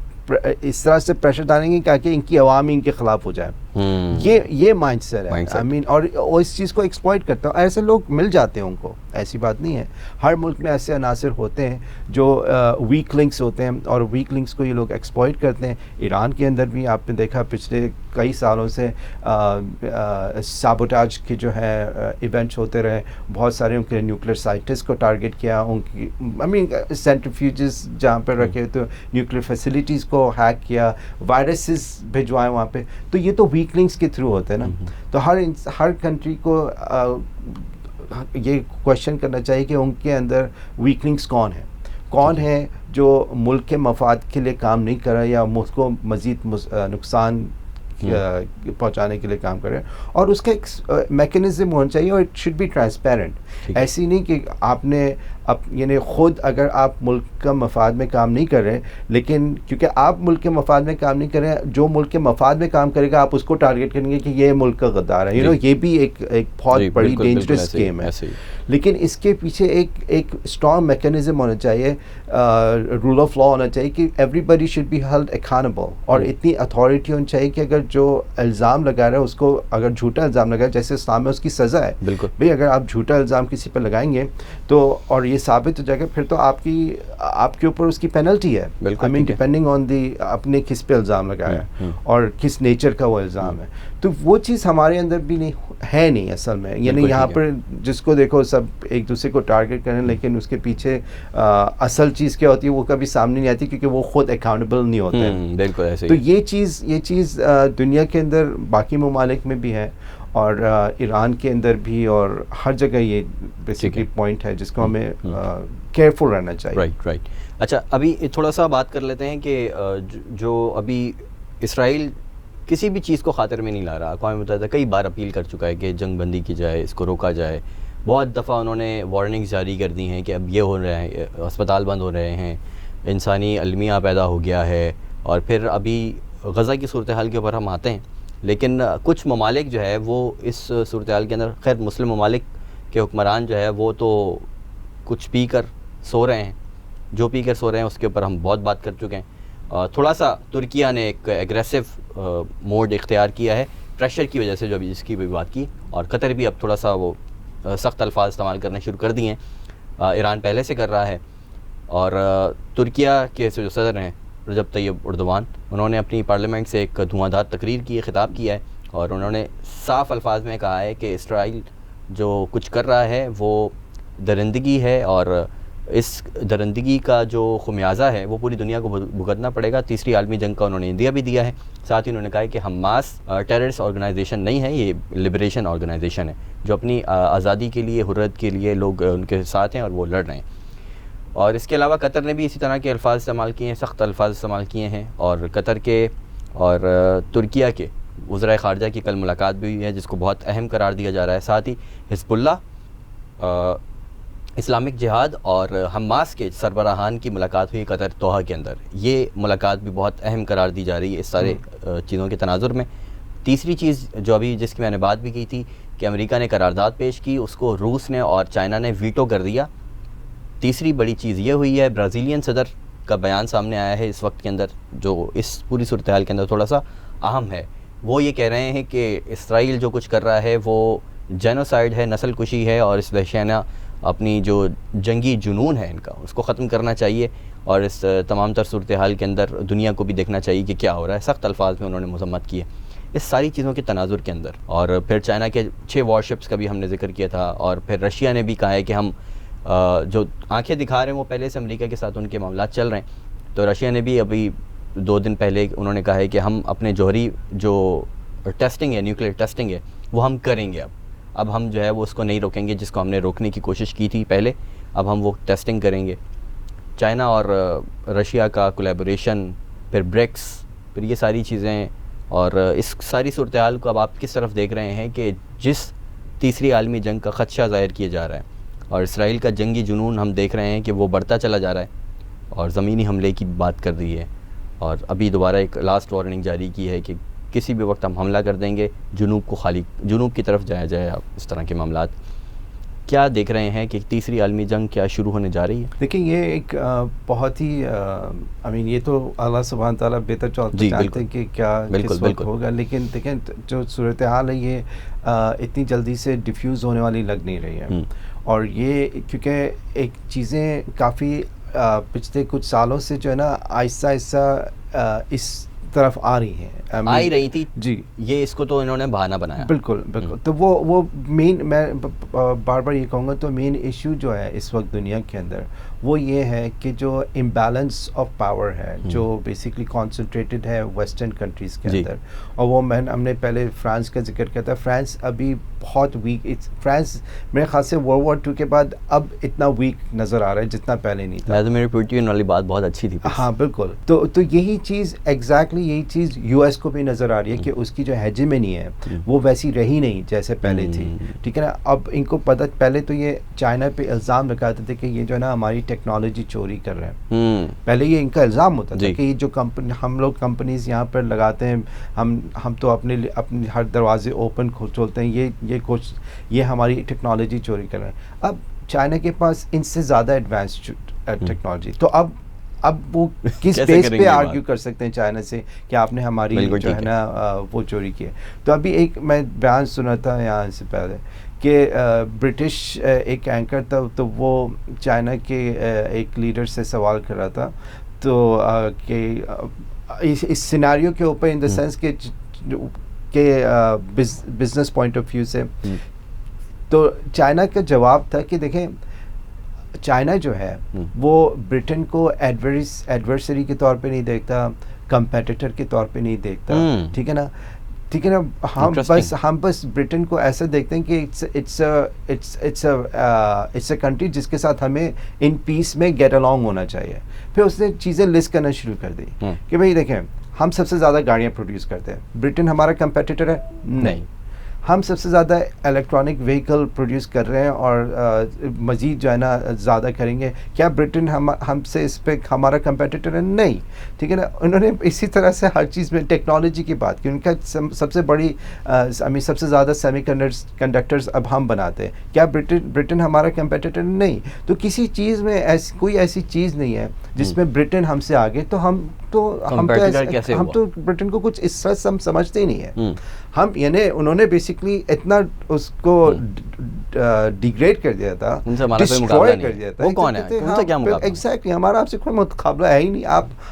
اس طرح سے پریشر ڈالیں گے تاکہ ان کی عوام ان کے خلاف ہو جائے. یہ مائنڈ سیٹ ہے آئی مین, اور اس چیز کو ایکسپلائٹ کرتا ہوں. ایسے لوگ مل جاتے ہیں ان کو, ایسی بات نہیں ہے. ہر ملک میں ایسے عناصر ہوتے ہیں جو ویک لنکس ہوتے ہیں, اور ویک لنکس کو یہ لوگ ایکسپلائٹ کرتے ہیں. ایران کے اندر بھی آپ نے دیکھا پچھلے کئی سالوں سے سابوٹاج کے جو ہے ایونٹس ہوتے رہے, بہت سارے ان کے نیوکلیر سائنٹسٹ کو ٹارگٹ کیا, ان کی آئی مین سینٹریفیوجز جہاں پہ رکھے تو نیوکلیر فیسلٹیز کو ہیک کیا, وائرسز بھجوائے وہاں پہ. تو یہ تو ویک لنکس کے تھرو ہوتے ہیں نا. تو ہر کنٹری کو یہ کویشچن کرنا چاہیے کہ ان کے اندر ویک لنکس کون ہے جو ملک کے مفاد کے لیے کام نہیں کر رہا یا ملک کو مزید نقصان پہنچانے کے لیے کام کر رہے ہیں, اور اس کا ایک میکینزم ہونا چاہیے, اور اٹ شوڈ بی ٹرانسپیرنٹ. ایسی نہیں کہ آپ نے یعنی خود اگر آپ ملک کا مفاد میں کام نہیں کر رہے, لیکن کیونکہ آپ ملک کے مفاد میں کام نہیں کر رہے ہیں, جو ملک کے مفاد میں کام کرے گا آپ اس کو ٹارگٹ کریں گے کہ یہ ملک کا غدار ہے. یہ بھی ایک بہت بڑی ڈینجرس گیم ہے. لیکن اس کے پیچھے ایک اسٹرانگ میکینزم ہونا چاہیے, رول آف لا ہونا چاہیے کہ everybody should be held accountable, اور اتنی اتھارٹی ہونی چاہیے کہ اگر جو الزام لگا رہا ہے اس کو, اگر جھوٹا الزام لگا ہے, جیسے اسلام میں اس کی سزا ہے. بھئی اگر آپ جھوٹا الزام کسی پر لگائیں گے تو اور یہ ثابت ہو جائے گا, پھر تو آپ کے اوپر اس کی پینلٹی ہے. آئی مین ڈپینڈنگ آن دی آپ نے کس پہ الزام لگایا ہے اور کس نیچر کا وہ الزام ہے. تو وہ چیز ہمارے اندر بھی نہیں اصل میں. یعنی یہاں پر جس کو دیکھو سب ایک دوسرے کو ٹارگٹ کریں, لیکن اس کے پیچھے اصل چیز کیا ہوتی ہے وہ کبھی سامنے نہیں آتی, کیونکہ وہ خود اکاؤنٹیبل نہیں ہوتے ہیں. بالکل ایسے. تو یہ چیز دنیا کے اندر باقی ممالک میں بھی ہے, اور ایران کے اندر بھی, اور ہر جگہ یہ بیسیکلی پوائنٹ ہے جس کو ہمیں کیئرفل رہنا چاہیے. رائٹ. اچھا, ابھی تھوڑا سا بات کر لیتے ہیں کہ جو ابھی اسرائیل کسی بھی چیز کو خاطر میں نہیں لا رہا. اقوام متحدہ کئی بار اپیل کر چکا ہے کہ جنگ بندی کی جائے, اس کو روکا جائے. بہت دفعہ انہوں نے وارننگز جاری کر دی ہیں کہ اب یہ ہو رہا ہے, اسپتال بند ہو رہے ہیں, انسانی المیہ پیدا ہو گیا ہے. اور پھر ابھی غزہ کی صورتحال کے اوپر ہم آتے ہیں, لیکن کچھ ممالک جو ہے وہ اس صورتحال کے اندر, خیر مسلم ممالک کے حکمران جو ہے وہ تو کچھ پی کر سو رہے ہیں, جو پی کر سو رہے ہیں اس کے اوپر ہم بہت بات کر چکے ہیں. تھوڑا سا ترکیہ نے ایک ایگریسو موڈ اختیار کیا ہے پریشر کی وجہ سے, جو ابھی جس کی بھی بات کی, اور قطر بھی اب تھوڑا سا وہ سخت الفاظ استعمال کرنے شروع کر دیے ہیں. ایران پہلے سے کر رہا ہے. اور ترکیہ کے جو صدر ہیں رجب طیب اردوان, انہوں نے اپنی پارلیمنٹ سے ایک دھواں دھار تقریر کی, خطاب کیا ہے, اور انہوں نے صاف الفاظ میں کہا ہے کہ اسرائیل جو کچھ کر رہا ہے وہ درندگی ہے, اور اس درندگی کا جو خمیازہ ہے وہ پوری دنیا کو بھگتنا پڑے گا. تیسری عالمی جنگ کا انہوں نے عندیہ بھی دیا ہے. ساتھ ہی انہوں نے کہا ہے کہ حماس ٹیررسٹ آرگنائزیشن نہیں ہے, یہ لبریشن آرگنائزیشن ہے جو اپنی آزادی کے لیے, حریت کے لیے لوگ ان کے ساتھ ہیں اور وہ لڑ رہے ہیں. اور اس کے علاوہ قطر نے بھی اسی طرح کے الفاظ استعمال کیے ہیں, سخت الفاظ استعمال کیے ہیں. اور قطر کے اور ترکیہ کے وزرائے خارجہ کی کل ملاقات بھی ہوئی ہے جس کو بہت اہم قرار دیا جا رہا ہے. ساتھ ہی حزب اللہ, اسلامک جہاد اور حماس کے سربراہان کی ملاقات ہوئی قطر دوحہ کے اندر. یہ ملاقات بھی بہت اہم قرار دی جا رہی ہے اس سارے چیزوں کے تناظر میں. تیسری چیز جو ابھی جس کی میں نے بات بھی کی تھی کہ امریکہ نے قرارداد پیش کی, اس کو روس نے اور چائنا نے ویٹو کر دیا. تیسری بڑی چیز یہ ہوئی ہے, برازیلین صدر کا بیان سامنے آیا ہے اس وقت کے اندر جو اس پوری صورتحال کے اندر تھوڑا سا اہم ہے. وہ یہ کہہ رہے ہیں کہ اسرائیل جو کچھ کر رہا ہے وہ جینوسائیڈ ہے, نسل کشی ہے, اور اس وحشیانہ اپنی جو جنگی جنون ہے ان کا اس کو ختم کرنا چاہیے, اور اس تمام تر صورتحال کے اندر دنیا کو بھی دیکھنا چاہیے کہ کیا ہو رہا ہے. سخت الفاظ میں انہوں نے مذمت کی ہے اس ساری چیزوں کے تناظر کے اندر. اور پھر چائنا کے 6 وار شپس کا بھی ہم نے ذکر کیا تھا, اور پھر رشیا نے بھی کہا ہے کہ ہم جو آنکھیں دکھا رہے ہیں وہ پہلے سے امریکہ کے ساتھ ان کے معاملات چل رہے ہیں. تو رشیا نے بھی ابھی 2 دن پہلے انہوں نے کہا ہے کہ ہم اپنے جوہری جو ٹیسٹنگ ہے, نیوکلیئر ٹیسٹنگ ہے, وہ ہم کریں گے. اب ہم جو ہے وہ اس کو نہیں روکیں گے جس کو ہم نے روکنے کی کوشش کی تھی پہلے, اب ہم وہ ٹیسٹنگ کریں گے. چائنا اور رشیا کا کولیبوریشن, پھر برکس, پھر یہ ساری چیزیں, اور اس ساری صورتحال کو اب آپ کس طرف دیکھ رہے ہیں کہ جس تیسری عالمی جنگ کا خدشہ ظاہر کیا جا رہا ہے, اور اسرائیل کا جنگی جنون ہم دیکھ رہے ہیں کہ وہ بڑھتا چلا جا رہا ہے, اور زمینی حملے کی بات کر رہی ہے, اور ابھی دوبارہ ایک لاسٹ وارننگ جاری کی ہے کہ کسی بھی وقت ہم حملہ کر دیں گے, جنوب کی طرف جایا جائے. آپ اس طرح کے معاملات کیا دیکھ رہے ہیں کہ تیسری عالمی جنگ کیا شروع ہونے جا رہی ہے؟ دیکھیں یہ ایک بہت ہی یہ تو اللہ سبحانہ تعالیٰ بہتر جانتے ہیں کہ کیا کس وقت ہوگا، لیکن دیکھیں جو صورتحال ہے یہ اتنی جلدی سے ڈیفیوز ہونے والی لگ نہیں رہی ہے. اور یہ کیونکہ ایک چیزیں کافی پچھلے کچھ سالوں سے جو ہے نا آہستہ آہستہ اس طرف آ رہی ہیں، آئی رہی تھی جی. یہ اس کو تو انہوں نے بہانہ بنایا. بالکل بالکل. تو وہ مین، میں بار بار یہ کہوں گا، تو مین ایشو جو ہے اس وقت دنیا کے اندر وہ یہ ہے کہ جو امبیلنس آف پاور ہے جو بیسکلی کانسنٹریٹڈ ہے ویسٹرن کنٹریز کے اندر. اور وہ ہم نے پہلے فرانس کا ذکر کیا تھا. فرانس ابھی بہت ویک، فرانس میرے خیال سے ورلڈ وار 2 کے بعد اب اتنا ویک نظر آ رہا ہے جتنا پہلے نہیں تھا. میری پوٹین والی بات بہت اچھی تھی. ہاں بالکل. تو یہی چیز ایگزیکٹلی یہی چیز یو ایس کو بھی نظر آ رہی ہے کہ اس کی جو ہیجمنی ہے وہ ویسی رہی نہیں جیسے پہلے تھی. ٹھیک ہے نا. اب ان کو پتہ، پہلے تو یہ چائنا پہ الزام لگاتے تھے کہ یہ جو ہے نا ہماری ٹیکنالوجی چوری کر رہے ہیں. پہلے یہ ان کا الزام ہوتا تھا کہ یہ جو ہم لوگ کمپنیز یہاں پر لگاتے ہیں، ہم تو اپنے ہر دروازے اوپن چھوڑتے ہیں، یہ ہماری ٹیکنالوجی چوری کر رہے ہیں. اب چائنا کے پاس ان سے زیادہ ایڈوانس ٹیکنالوجی، تو اب وہ کس بیس پہ آرگیو کر سکتے ہیں چائنا سے کہ آپ نے ہماری جو ہے نا وہ چوری کی ہے. تو ابھی ایک میں بیان سنا تھا یہاں سے پہلے کہ برٹش ایک اینکر تھا، تو وہ چائنا کے ایک لیڈر سے سوال کر رہا تھا تو کہ اس سیناریو کے اوپر ان دا سینس کہ بزنس پوائنٹ آف ویو سے. تو چائنا کا جواب تھا کہ دیکھیں چائنا جو ہے وہ برٹن کو ایڈورسری کے طور پہ نہیں دیکھتا، کمپیٹیٹر کے طور پہ نہیں دیکھتا. ٹھیک ہے نا. ٹھیک ہے نا. ہم بس برٹن کو ایسا دیکھتے ہیں کہ اٹس اے کنٹری جس کے ساتھ ہمیں ان پیس میں گیٹ along ہونا چاہیے. پھر اس نے چیزیں لسٹ کرنا شروع کر دی کہ بھئی دیکھیں ہم سب سے زیادہ گاڑیاں پروڈیوس کرتے ہیں. برٹن ہمارا کمپیٹیٹر ہے؟ نہیں. ہم سب سے زیادہ الیکٹرانک وہیکل پروڈیوس کر رہے ہیں اور مزید جو ہے نا زیادہ کریں گے. کیا برٹن ہم سے اس پہ ہمارا کمپیٹیٹر ہے؟ نہیں. ٹھیک ہے نا. انہوں نے اسی طرح سے ہر چیز میں ٹیکنالوجی کی بات کی. ان کا سب سے بڑی سب سے زیادہ سیمی کنڈکٹرز اب ہم بناتے ہیں. کیا برٹن ہمارا کمپیٹیٹر؟ نہیں. تو کسی چیز میں کوئی ایسی چیز نہیں ہے جس میں برٹن ہم سے آگے. تو ہم تو برٹن کو کچھ اس طرح سے ہم سمجھتے ہی نہیں ہیں. ہم یعنی انہوں نے بیسکلی اتنا اس کو ڈیگریڈ کر دیا تھا، ڈسٹروائے کر دیا تھا. وہ کون ہے؟ ایگزیکٹلی ہمارا آپ سے کوئی مقابلہ ہے ہی نہیں.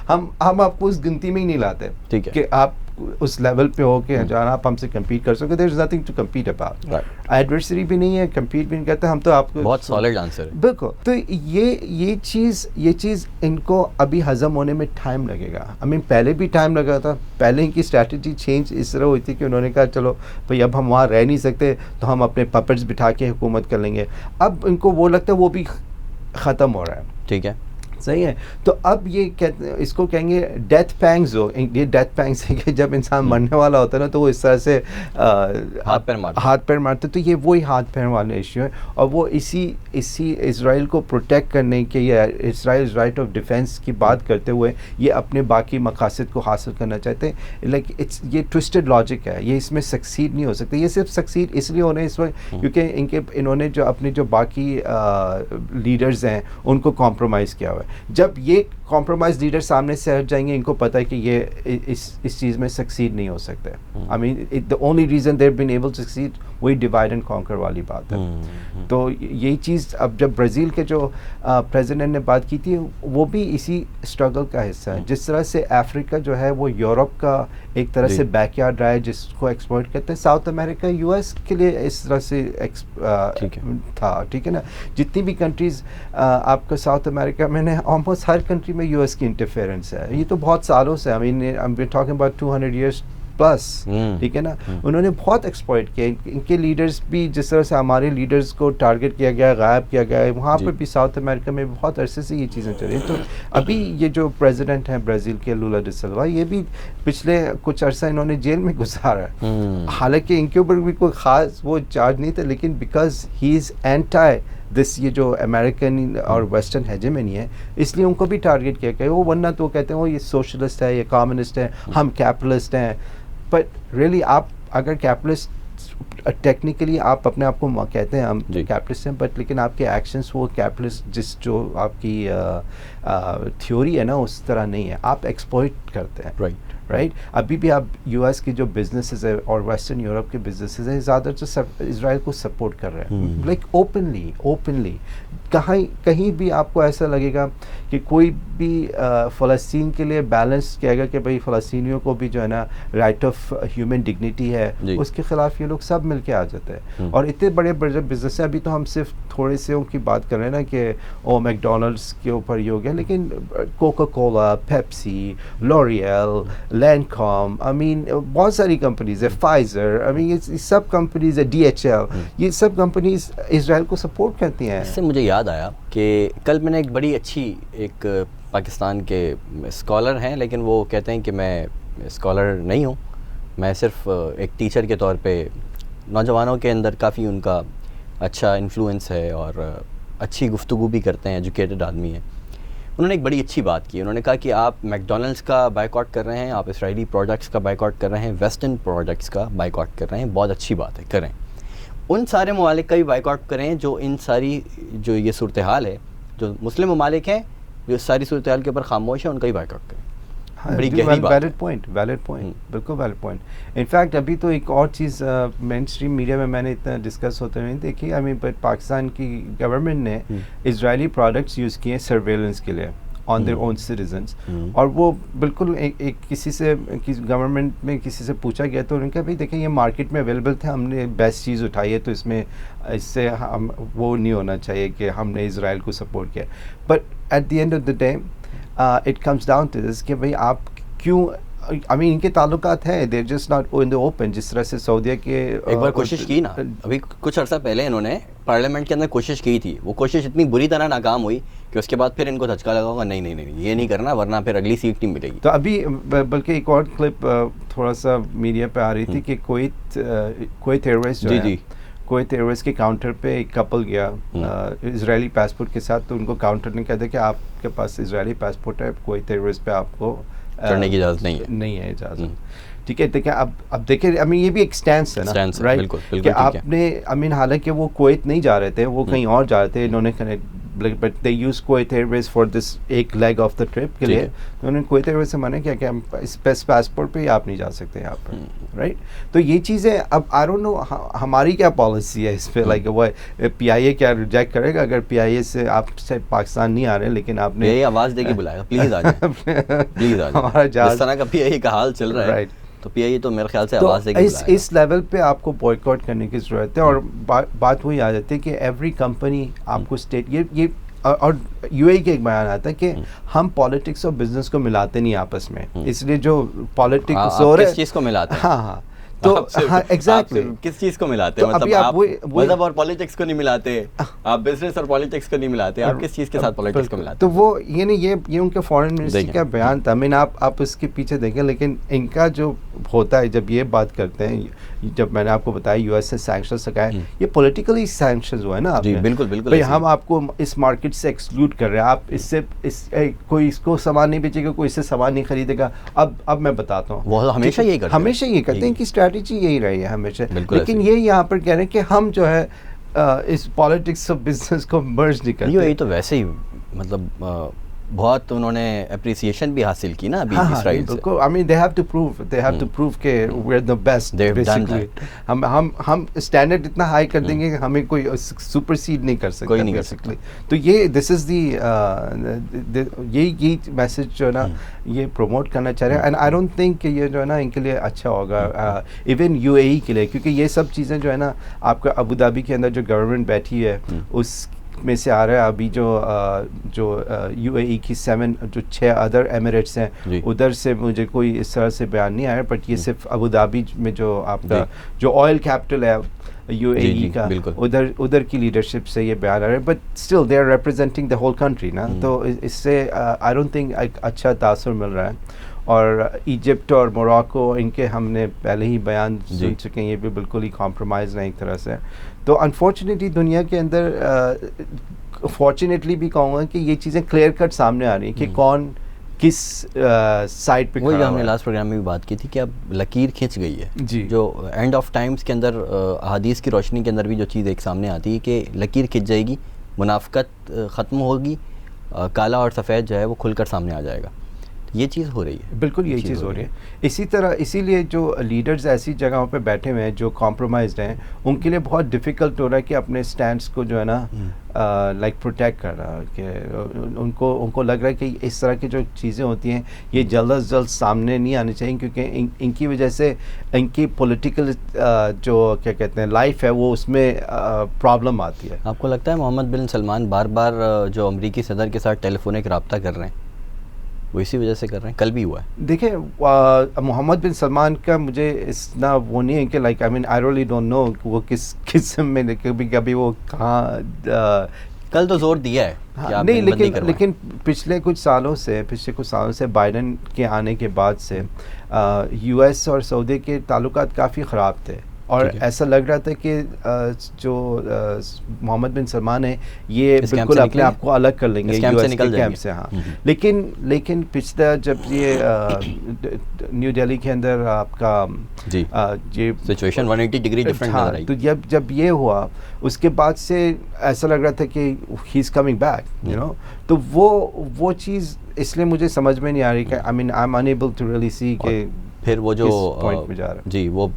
ہم آپ کو اس گنتی میں ہی نہیں لاتے کہ آپ اس لیول پہ ہو کہ جہاں آپ ہم سے کمپیٹ کر سکتے. there is nothing to compete about. Adversary بھی نہیں ہے، کمپیٹ بھی نہیں کرتے. ہم تو آپ کو بہت سالڈ آنسر ہے. بالکل. تو یہ چیز ان کو ابھی ہضم ہونے میں ٹائم لگے گا. پہلے بھی ٹائم لگا تھا. پہلے ان کی اسٹریٹجی چینج اس طرح ہوئی تھی کہ انہوں نے کہا چلو بھائی اب ہم وہاں رہ نہیں سکتے تو ہم اپنے پپٹس بٹھا کے حکومت کر لیں گے. اب ان کو وہ لگتا ہے وہ بھی ختم ہو رہا ہے. ٹھیک ہے. صحیح ہے. تو اب یہ اس کو کہیں گے ڈیتھ پینگز. یہ ڈیتھ پینگز ہے کہ جب انسان مرنے والا ہوتا ہے نا تو وہ اس طرح سے ہاتھ پیر مارتے. تو یہ وہی ہاتھ پیر والا ایشو ہے. اور وہ اسی اسرائیل کو پروٹیکٹ کرنے کے یا اسرائیل رائٹ آف ڈیفینس کی بات کرتے ہوئے یہ اپنے باقی مقاصد کو حاصل کرنا چاہتے ہیں. لائک یہ ٹوسٹڈ لاجک ہے. یہ اس میں سکسیڈ نہیں ہو سکتے. یہ صرف سکسیڈ اس لیے ہو رہے ہیں اس وقت کیونکہ انہوں نے جو اپنے جو باقی لیڈرز ہیں ان کو کمپرومائز کیا ہوا ہے. جب یہ کمپرومائز لیڈر سامنے سے ہٹ جائیں گے ان کو پتہ ہے کہ یہ اس چیز میں سکسیڈ نہیں ہو سکتے. the only reason they've been able to succeed وہی ڈیوائڈ اینڈ کانکر والی بات ہے. تو یہی چیز اب جب برازیل کے جو پریزیڈنٹ نے بات کی تھی وہ بھی اسی اسٹرگل کا حصہ ہے. جس طرح سے افریقہ جو ہے وہ یورپ کا ایک طرح سے بیک یارڈ رہا ہے جس کو ایکسپلائٹ کرتے ہیں. ساؤتھ امریکہ یو ایس کے لیے اس طرح سے تھا. ٹھیک ہے نا. جتنی بھی کنٹریز آپ کا ساؤتھ امریکہ میں نے آلموسٹ ہر کنٹری میں یو ایس کی انٹرفیئرنس ہے. یہ تو بہت سالوں سے we're talking about 200 years plus. ٹھیک ہے نا. انہوں نے بہت ایکسپلائٹ کیا. ان کے لیڈرز بھی جس طرح سے ہمارے لیڈرز کو ٹارگٹ کیا گیا، غائب کیا گیا ہے، وہاں پر بھی ساؤتھ امریکہ میں بہت عرصے سے یہ چیزیں چل رہی ہیں. تو ابھی یہ جو پریزیڈنٹ ہیں برازیل کے لولا ڈی سلوا، یہ بھی پچھلے کچھ عرصہ انہوں نے جیل میں گزارا ہے. حالانکہ ان کے اوپر بھی کوئی خاص وہ چارج نہیں تھا، لیکن بیکاز ہی از اینٹائی یہ جو امریکن اور ویسٹرن ہیجمنی ہے اس لیے ان کو بھی ٹارگٹ کیا گیا. وہ ورنہ تو کہتے ہیں وہ یہ سوشلسٹ ہے، یہ کمیونسٹ ہے، ہم کیپٹلسٹ ہیں. بٹ ریئلی آپ اگر کیپٹلسٹ ٹیکنیکلی آپ اپنے آپ کو کہتے ہیں ہم جی. کیپٹلسٹ ہیں, بٹ لیکن آپ کے ایکشنس وہ کیپٹلسٹ جو آپ کی تھیوری ہے نا اس طرح نہیں ہے, آپ ایکسپلائٹ کرتے ہیں. رائٹ, ابھی بھی آپ یو ایس کی جو بزنسز ہے اور ویسٹرن یورپ کے بزنسز ہیں زیادہ تر اسرائیل کو سپورٹ کر رہے ہیں, لائک اوپنلی. کہیں بھی آپ کو ایسا لگے گا کہ کوئی بھی فلسطین کے لیے بیلنس کہے گا کہ بھائی فلسطینیوں کو بھی جو ہے نا رائٹ آف ہیومن ڈگنیٹی ہے, اس کے خلاف یہ لوگ سب مل کے آ جاتے ہیں. اور اتنے بڑے بڑے بزنس ہیں, ابھی تو ہم صرف تھوڑے سے ان کی بات کر رہے ہیں نا کہ میک ڈونلڈس کے اوپر یہ ہو گیا, لیکن کوکا کولا, پیپسی, لوریل, لینکام, آئی مین بہت ساری کمپنیز ہے, فائزر, آئی مین یہ سب کمپنیز ہے, DHL, یہ سب کمپنیز اسرائیل کو سپورٹ کرتی ہیں. اس سے مجھے یاد آیا کہ کل میں نے ایک بڑی اچھی ایک پاکستان کے اسکالر ہیں, لیکن وہ کہتے ہیں کہ میں اسکالر نہیں ہوں, میں صرف ایک ٹیچر کے طور پہ نوجوانوں کے اندر کافی ان کا اچھا انفلوئنس ہے اور اچھی گفتگو بھی کرتے ہیں, ایجوکیٹڈ آدمی ہیں. انہوں نے ایک بڑی اچھی بات کی, انہوں نے کہا کہ آپ میک ڈونلڈس کا بائیکاٹ کر رہے ہیں, آپ اسرائیلی پروڈکٹس کا بائیکاٹ کر رہے ہیں, ویسٹرن پروڈکٹس کا بائیکاٹ کر رہے ہیں, بہت اچھی بات ہے, کریں. ان سارے ممالک کا بھی بائیکاٹ کریں جو ان ساری جو یہ صورتحال ہے, جو مسلم ممالک ہیں جو اس ساری صورتحال کے اوپر خاموش ہیں, ان کا ہی بائیکاٹ کریں. بڑی گہری بات ہے. ویلڈ پوائنٹ, بالکل ویلڈ پوائنٹ. انفیکٹ ابھی تو ایک اور چیز مین اسٹریم میڈیا میں نے اتنا ڈسکس ہوتے ہوئے دیکھی, آئی مین پاکستان کی گورنمنٹ نے اسرائیلی پروڈکٹس یوز کیے سرویلنس کے لیے آن دیئر اون سٹیزنس, اور وہ بالکل ایک کسی سے گورنمنٹ میں کسی سے پوچھا گیا تو انہوں نے کہا بھائی دیکھیں یہ مارکیٹ میں اویلیبل تھے, ہم نے بیسٹ چیز اٹھائی ہے, تو اس سے ہم وہ نہیں ہونا چاہیے کہ ہم نے اسرائیل کو سپورٹ کیا. But at the end of the day it comes down to this کہ بھائی آپ کیوں, آئی مین ان کے تعلقات ہیں, they just not in the open, جس طرح سے سعودیہ کے ایک بار کوشش کی نا, ابھی کچھ عرصہ پہلے انہوں نے پارلیمنٹ کے اندر کوشش کی تھی, وہ کوشش اتنی بری طرح ناکام ہوئی کہ اس کے بعد پھر ان کو دھچکا لگا ہوگا, نہیں یہ نہیں کرنا ورنہ پھر اگلی سیٹ نہیں ملے گی. تو ابھی بلکہ ایک اور کلپ تھوڑا سا میڈیا پہ آ رہی تھی کہ کویت ایئرویز جو ہے, کویت ایئرویز کے کاؤنٹر پہ ایک کپل گیا اسرائیلی پاسپورٹ کے ساتھ, تو ان کو کاؤنٹر نے کہا تھا کہ آپ کے پاس اسرائیلی پاسپورٹ ہے, کویت ایئرویز پہ آپ کو چڑھنے کی اجازت نہیں ہے اجازت. ٹھیک ہے, دیکھیں اب دیکھیں, آئی مین یہ بھی ایک اسٹینس ہے نا, رائٹ, کہ آپ نے, آئی مین حالانکہ وہ کویت نہیں جا رہے تھے, وہ کہیں اور جا رہے تھے, انہوں نے but they use Kuwait airways for this ایک لیگ آف دا ٹرپ کے لیے, تو انہوں نے کویت ایئرویز سے منع کیا کہ ہم اس پاسپورٹ پہ آپ نہیں جا سکتے یہاں پر, رائٹ. تو یہ چیزیں اب آئی ڈونٹ نو ہماری کیا پالیسی ہے اس پہ, لائک وہ PIA کیا ریجیکٹ کرے گا اگر PIA سے آپ سے پاکستان نہیں آ رہے, لیکن آپ نے یہ آواز دے کے بلائے گا, پلیز آ جائیں, پلیز آ جائیں, ہمارا جس طرح کا PIA کا حال چل رہا ہے, تو PIA تو میرے خیال سے آواز دے کے بلائے گا. اس لیول پہ آپ کو بوائیکاٹ کرنے کی ضرورت ہے. اور بات وہی آ جاتی ہے کہ ایوری کمپنی آپ کو اسٹیٹ, یہ اور UAE کے ایک بیان آتا ہے کہ ہم پالیٹکس اور بزنس کو ملاتے نہیں آپس میں, اس لیے جو پالیٹکس ہو رہا ہے, کس چیز کو ملاتے ہیں, ہاں تو ایگزیکٹلی کس چیز کو ملاتے ہیں, مطلب آپ مذہب اور پالیٹکس کو نہیں ملاتے, آپ بزنس اور پالیٹکس کو نہیں ملاتے, آپ کس چیز کے ساتھ پالیٹکس کو ملاتے ہیں. تو وہ یہ ان کے فارن منسٹری کا بیان تھا, میں نے آپ اس کے پیچھے دیکھیں, لیکن ان کا جو ہوتا ہے جب یہ بات کرتے ہیں, جب میں نے آپ کو بتایا US سے سینکشنز لگائے, یہ پولیٹیکلی سینکشنز ہوئے نا, جی بالکل بالکل, بھائی ہم آپ کو اس مارکیٹ سے ایکسکلوڈ کر رہے ہیں, آپ اس سے کوئی اس کو سامان نہیں بیچے گا, کوئی اس سے سامان نہیں خریدے گا. اب میں بتاتا ہوں, وہ ہمیشہ یہ کرتے ہیں کہ اسٹریٹجی یہی رہی ہے ہمیشہ, لیکن یہ یہاں پر کہہ رہے ہیں کہ ہم جو ہے اس پالیٹکس اور بزنس کو مرج نہیں کرتے. یہ تو ویسے ہی مطلب بہت انہوں نے اپریسیشن بھی حاصل کی نا ابھی اسرائیل سے. I mean they have to prove کہ we're the best basically. ہم اسٹینڈرڈ اتنا ہائی کر دیں گے کہ ہمیں کوئی سپرسیڈ نہیں کر سکتا بیسکلی. تو یہ دس از دی یہی میسج جو ہے نا یہ پروموٹ کرنا چاہ رہے ہیں, اینڈ آئی ڈونٹ تھنک کہ یہ جو ہے نا ان کے لیے اچھا ہوگا, ایون UAE کے لیے, کیونکہ یہ سب چیزیں جو ہے نا آپ کا ابو دھابی کے اندر جو گورنمنٹ بیٹھی ہے اس میں سے آ رہا ہے. ابھی جو UAE کی 6 ادر ایمریٹس ہیں, ادھر سے مجھے کوئی اس طرح سے بیان نہیں آیا, بٹ یہ صرف ابو دھابی میں جو آپ کا جو آئل کیپٹل ہے UAE کا, ادھر کی لیڈرشپ سے یہ بیان آ رہا ہے, but still they are representing the whole country نا. تو اس سے آئی ڈونٹ تھنک ایک اچھا تاثر مل رہا ہے. اور ایجپٹ اور موراکو, ان کے ہم نے پہلے ہی بیان سن چکے ہیں, یہ بھی بالکل ہی کمپرومائز نہیں ایک طرح سے. تو انفارچونیٹلی دنیا کے اندر فارچونیٹلی بھی کہوں گا کہ یہ چیزیں کلیئر کٹ سامنے آ رہی ہیں کہ کون کس سائڈ پہ وہی کھڑا ہم نے ہوا ہے. لاسٹ پروگرام میں بھی بات کی تھی کہ اب لکیر کھنچ گئی ہے. جی جو اینڈ آف ٹائمز کے اندر احادیث کی روشنی کے اندر بھی جو چیز ایک سامنے آتی ہے کہ لکیر کھنچ جائے گی, منافقت ختم ہوگی, کالا اور سفید جو ہے وہ کھل کر سامنے آ جائے گا. یہ چیز ہو رہی ہے, بالکل یہی چیز ہو رہی ہے. اسی طرح اسی لیے جو لیڈرز ایسی جگہوں پہ بیٹھے ہوئے ہیں جو کمپرومائزڈ ہیں, ان کے لیے بہت ڈیفیکلٹ ہو رہا ہے کہ اپنے سٹینڈس کو جو ہے نا لائک پروٹیکٹ کر رہا, کہ ان کو لگ رہا ہے کہ اس طرح کی جو چیزیں ہوتی ہیں یہ جلد از جلد سامنے نہیں آنی چاہیے, کیونکہ ان کی وجہ سے ان کی پولیٹیکل جو کیا کہتے ہیں لائف ہے وہ اس میں پرابلم آتی ہے. آپ کو لگتا ہے محمد بن سلمان بار بار جو امریکی صدر کے ساتھ ٹیلی فونک رابطہ کر رہے ہیں وہ اسی وجہ سے کر رہے ہیں؟ کل بھی ہوا ہے. دیکھیں محمد بن سلمان کا مجھے اتنا وہ نہیں ہے کہ like I mean I really don't know وہ کس قسم میں کبھی وہ کہاں کل تو زور دیا ہے کہ آپ نہیں, بندی کروائیں. لیکن پچھلے کچھ سالوں سے بائیڈن کے آنے کے بعد سے یو ایس اور سعودی کے تعلقات کافی خراب تھے, اور ایسا لگ رہا تھا کہ جو محمد بن سلمان ہے یہ بالکل اپنے آپ کو الگ کر لیں گے یو ایس کے کیمپ سے. ہاں لیکن پچھلا جب یہ نیو دہلی کے اندر آپ کا یہ سچویشن 180 ڈگری ڈفرنٹ نظر آئی, تو جب یہ ہوا اس کے بعد سے ایسا لگ رہا تھا کہ he is coming back you know, تو وہ چیز اس لیے مجھے سمجھ میں نہیں آ رہی کہ I mean I am unable to really see کہ پھر وہ جو جی وہ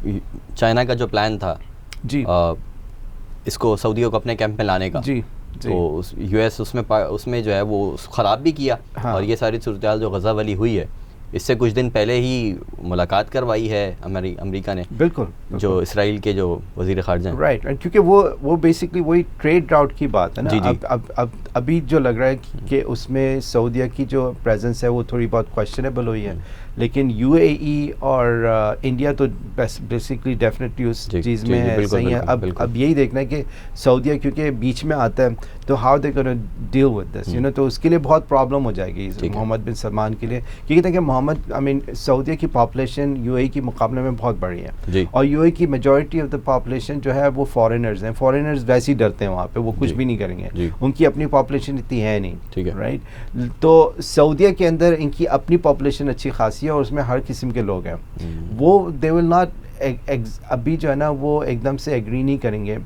چائنا کا جو پلان تھا جی اس کو سعودیوں کو اپنے کیمپ میں لانے کا, جی تو یو ایس اس میں جو ہے وہ خراب بھی کیا, اور یہ ساری صورتحال جو غزہ والی ہوئی ہے اس سے کچھ دن پہلے ہی ملاقات کروائی ہے امریکہ نے, بالکل جو اسرائیل کے جو وزیر خارجہ ہیں. رائٹ, کیونکہ وہ بیسکلی وہی ٹریڈ راؤٹ کی بات ہے نا. اب ابھی جو لگ رہا ہے کہ اس میں سعودیہ کی جو پریزنس ہے وہ تھوڑی بہت کویسچنیبل ہوئی ہے, لیکن یو اے ای اور انڈیا تو بیسکلی ڈیفینیٹلی اس چیز میں صحیح ہے. اب یہی دیکھنا ہے کہ سعودیہ کیونکہ بیچ میں آتا ہے تو how they gonna deal with this you know, تو اس کے لیے بہت پرابلم ہو جائے گی محمد بن سلمان کے لیے, کیونکہ دیکھیں محمد آئی مین سعودیہ کی پاپولیشن یو اے ای کے مقابلے میں بہت بڑی ہے, اور یو اے کی میجورٹی آف دا پاپولیشن جو ہے وہ فارینرز ہیں. فارینرز ویسے ہی ڈرتے ہیں وہاں پہ, وہ کچھ بھی نہیں کریں گے, ان کی اپنی پاپولیشن اتنی ہے نہیں, رائٹ. تو سعودیہ کے اندر ان کی اپنی پاپولیشن اچھی خاصی ہے اور اس میں ہر قسم کے لوگ ہیں. وہ دے ول ناٹ ابھی جو ہے نا وہ ایک دم سے ایگری نہیں کریں گے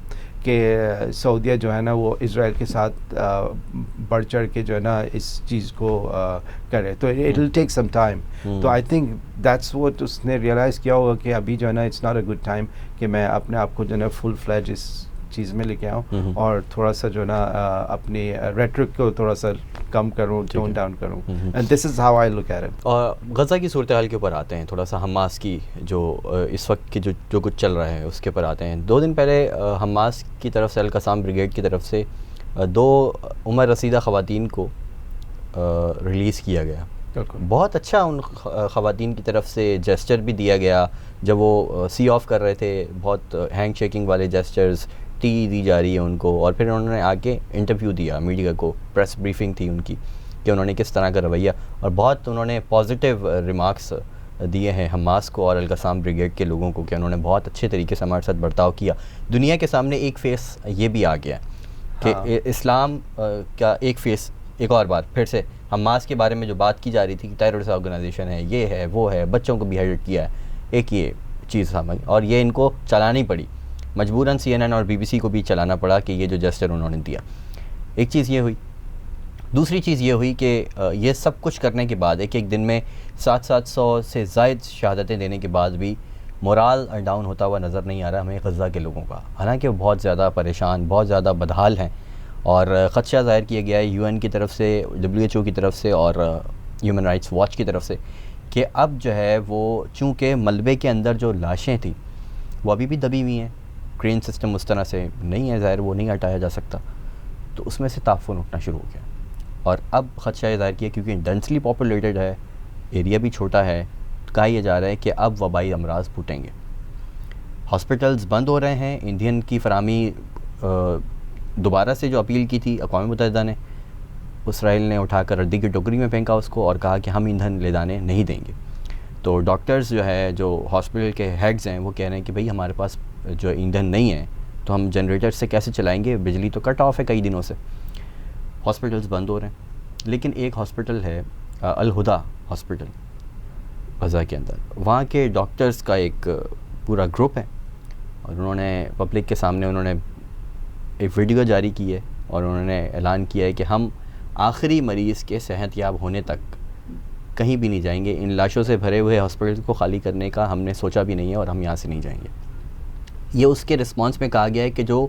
کہ سعودیہ جو ہے نا وہ اسرائیل کے ساتھ بڑھ چڑھ کے جو ہے نا اس چیز کو کرے, تو it will take some time. تو آئی تھنک دیٹس واٹ اس نے ریئلائز کیا ہوگا کہ ابھی جو ہے نا it's not a good time کہ میں اپنے آپ کو جو ہے نا فل فلیج اس چیز میں لے کے آؤں, اور تھوڑا سا جو ہے نا اپنی ریٹرک کو تھوڑا سا کم کروں, ٹون ڈاؤن کروں. And this is how I look at it. اور غزہ کی صورتحال کے اوپر آتے ہیں تھوڑا سا, حماس کی جو اس وقت کی جو کچھ چل رہا ہے اس کے اوپر آتے ہیں. 2 دن پہلے حماس کی طرف سے القسام بریگیڈ کی طرف سے 2 عمر رسیدہ خواتین کو ریلیز کیا گیا. بہت اچھا ان خواتین کی طرف سے جیسچر بھی دیا گیا جب وہ سی آف کر رہے تھے, بہت ہینڈ شیکنگ والے جیسچرز, ٹی دی جا رہی ہے ان کو, اور پھر انہوں نے آ کے انٹرویو دیا میڈیا کو, پریس بریفنگ تھی ان کی کہ انہوں نے کس طرح کا رویہ, اور بہت انہوں نے پازیٹیو ریمارکس دیے ہیں حماس کو اور القسام بریگیڈ کے لوگوں کو کہ انہوں نے بہت اچھے طریقے سے ہمارے ساتھ برتاؤ کیا. دنیا کے سامنے ایک فیس یہ بھی آ گیا کہ اسلام کا ایک فیس, ایک اور بات پھر سے حماس کے بارے میں جو بات کی جا رہی تھی کہ ٹیررسٹ آرگنائزیشن ہے, یہ ہے وہ ہے, بچوں کو بھی ہیڈ کیا ہے, ایک یہ چیز سمجھ, اور یہ ان کو چلانی پڑی مجبوراً, CNN اور BBC کو بھی چلانا پڑا کہ یہ جو جسٹر انہوں نے دیا. ایک چیز یہ ہوئی. دوسری چیز یہ ہوئی کہ یہ سب کچھ کرنے کے بعد ایک دن میں 700 سے زائد شہادتیں دینے کے بعد بھی مورال ڈاؤن ہوتا ہوا نظر نہیں آ رہا ہمیں غزہ کے لوگوں کا, حالانکہ وہ بہت زیادہ پریشان, بہت زیادہ بدحال ہیں, اور خدشہ ظاہر کیا گیا ہے UN کی طرف سے, WHO کی طرف سے, اور ہیومن رائٹس واچ کی طرف سے کہ اب جو ہے وہ چونکہ ملبے کے اندر جو لاشیں تھیں وہ ابھی بھی دبی ہوئی ہیں, کرین سسٹم اس طرح سے نہیں ہے, ظاہر وہ نہیں ہٹایا جا سکتا, تو اس میں سے تعفن اٹھنا شروع ہو گیا. اور اب خدشہ ظاہر کیا کیونکہ ڈینسلی پاپولیٹڈ ہے, ایریا بھی چھوٹا ہے, کہا یہ جا رہا ہے کہ اب وبائی امراض پھوٹیں گے. ہاسپٹلز بند ہو رہے ہیں. ایندھن کی فراہمی دوبارہ سے جو اپیل کی تھی اقوام متحدہ نے, اسرائیل نے اٹھا کر ردی کی ٹوکری میں پھینکا اس کو اور کہا کہ ہم ایندھن لے جانے نہیں دیں گے. تو ڈاکٹرز جو ہے, جو ہاسپٹل کے ہیڈز ہیں, وہ کہہ رہے ہیں کہ بھئی ہمارے پاس جو ایندھن نہیں ہے تو ہم جنریٹر سے کیسے چلائیں گے, بجلی تو کٹ آف ہے کئی دنوں سے, ہاسپٹلز بند ہو رہے ہیں. لیکن ایک ہاسپٹل ہے الہدا ہاسپٹل غزہ کے اندر. وہاں کے ڈاکٹرز کا ایک پورا گروپ ہے اور انہوں نے پبلک کے سامنے انہوں نے ایک ویڈیو جاری کی ہے اور انہوں نے اعلان کیا ہے کہ ہم آخری مریض کے صحت یاب ہونے تک کہیں بھی نہیں جائیں گے. ان لاشوں سے بھرے ہوئے ہاسپٹل کو خالی کرنے کا ہم نے سوچا بھی نہیں ہے اور ہم یہاں سے نہیں جائیں گے. یہ اس کے رسپانس میں کہا گیا ہے کہ جو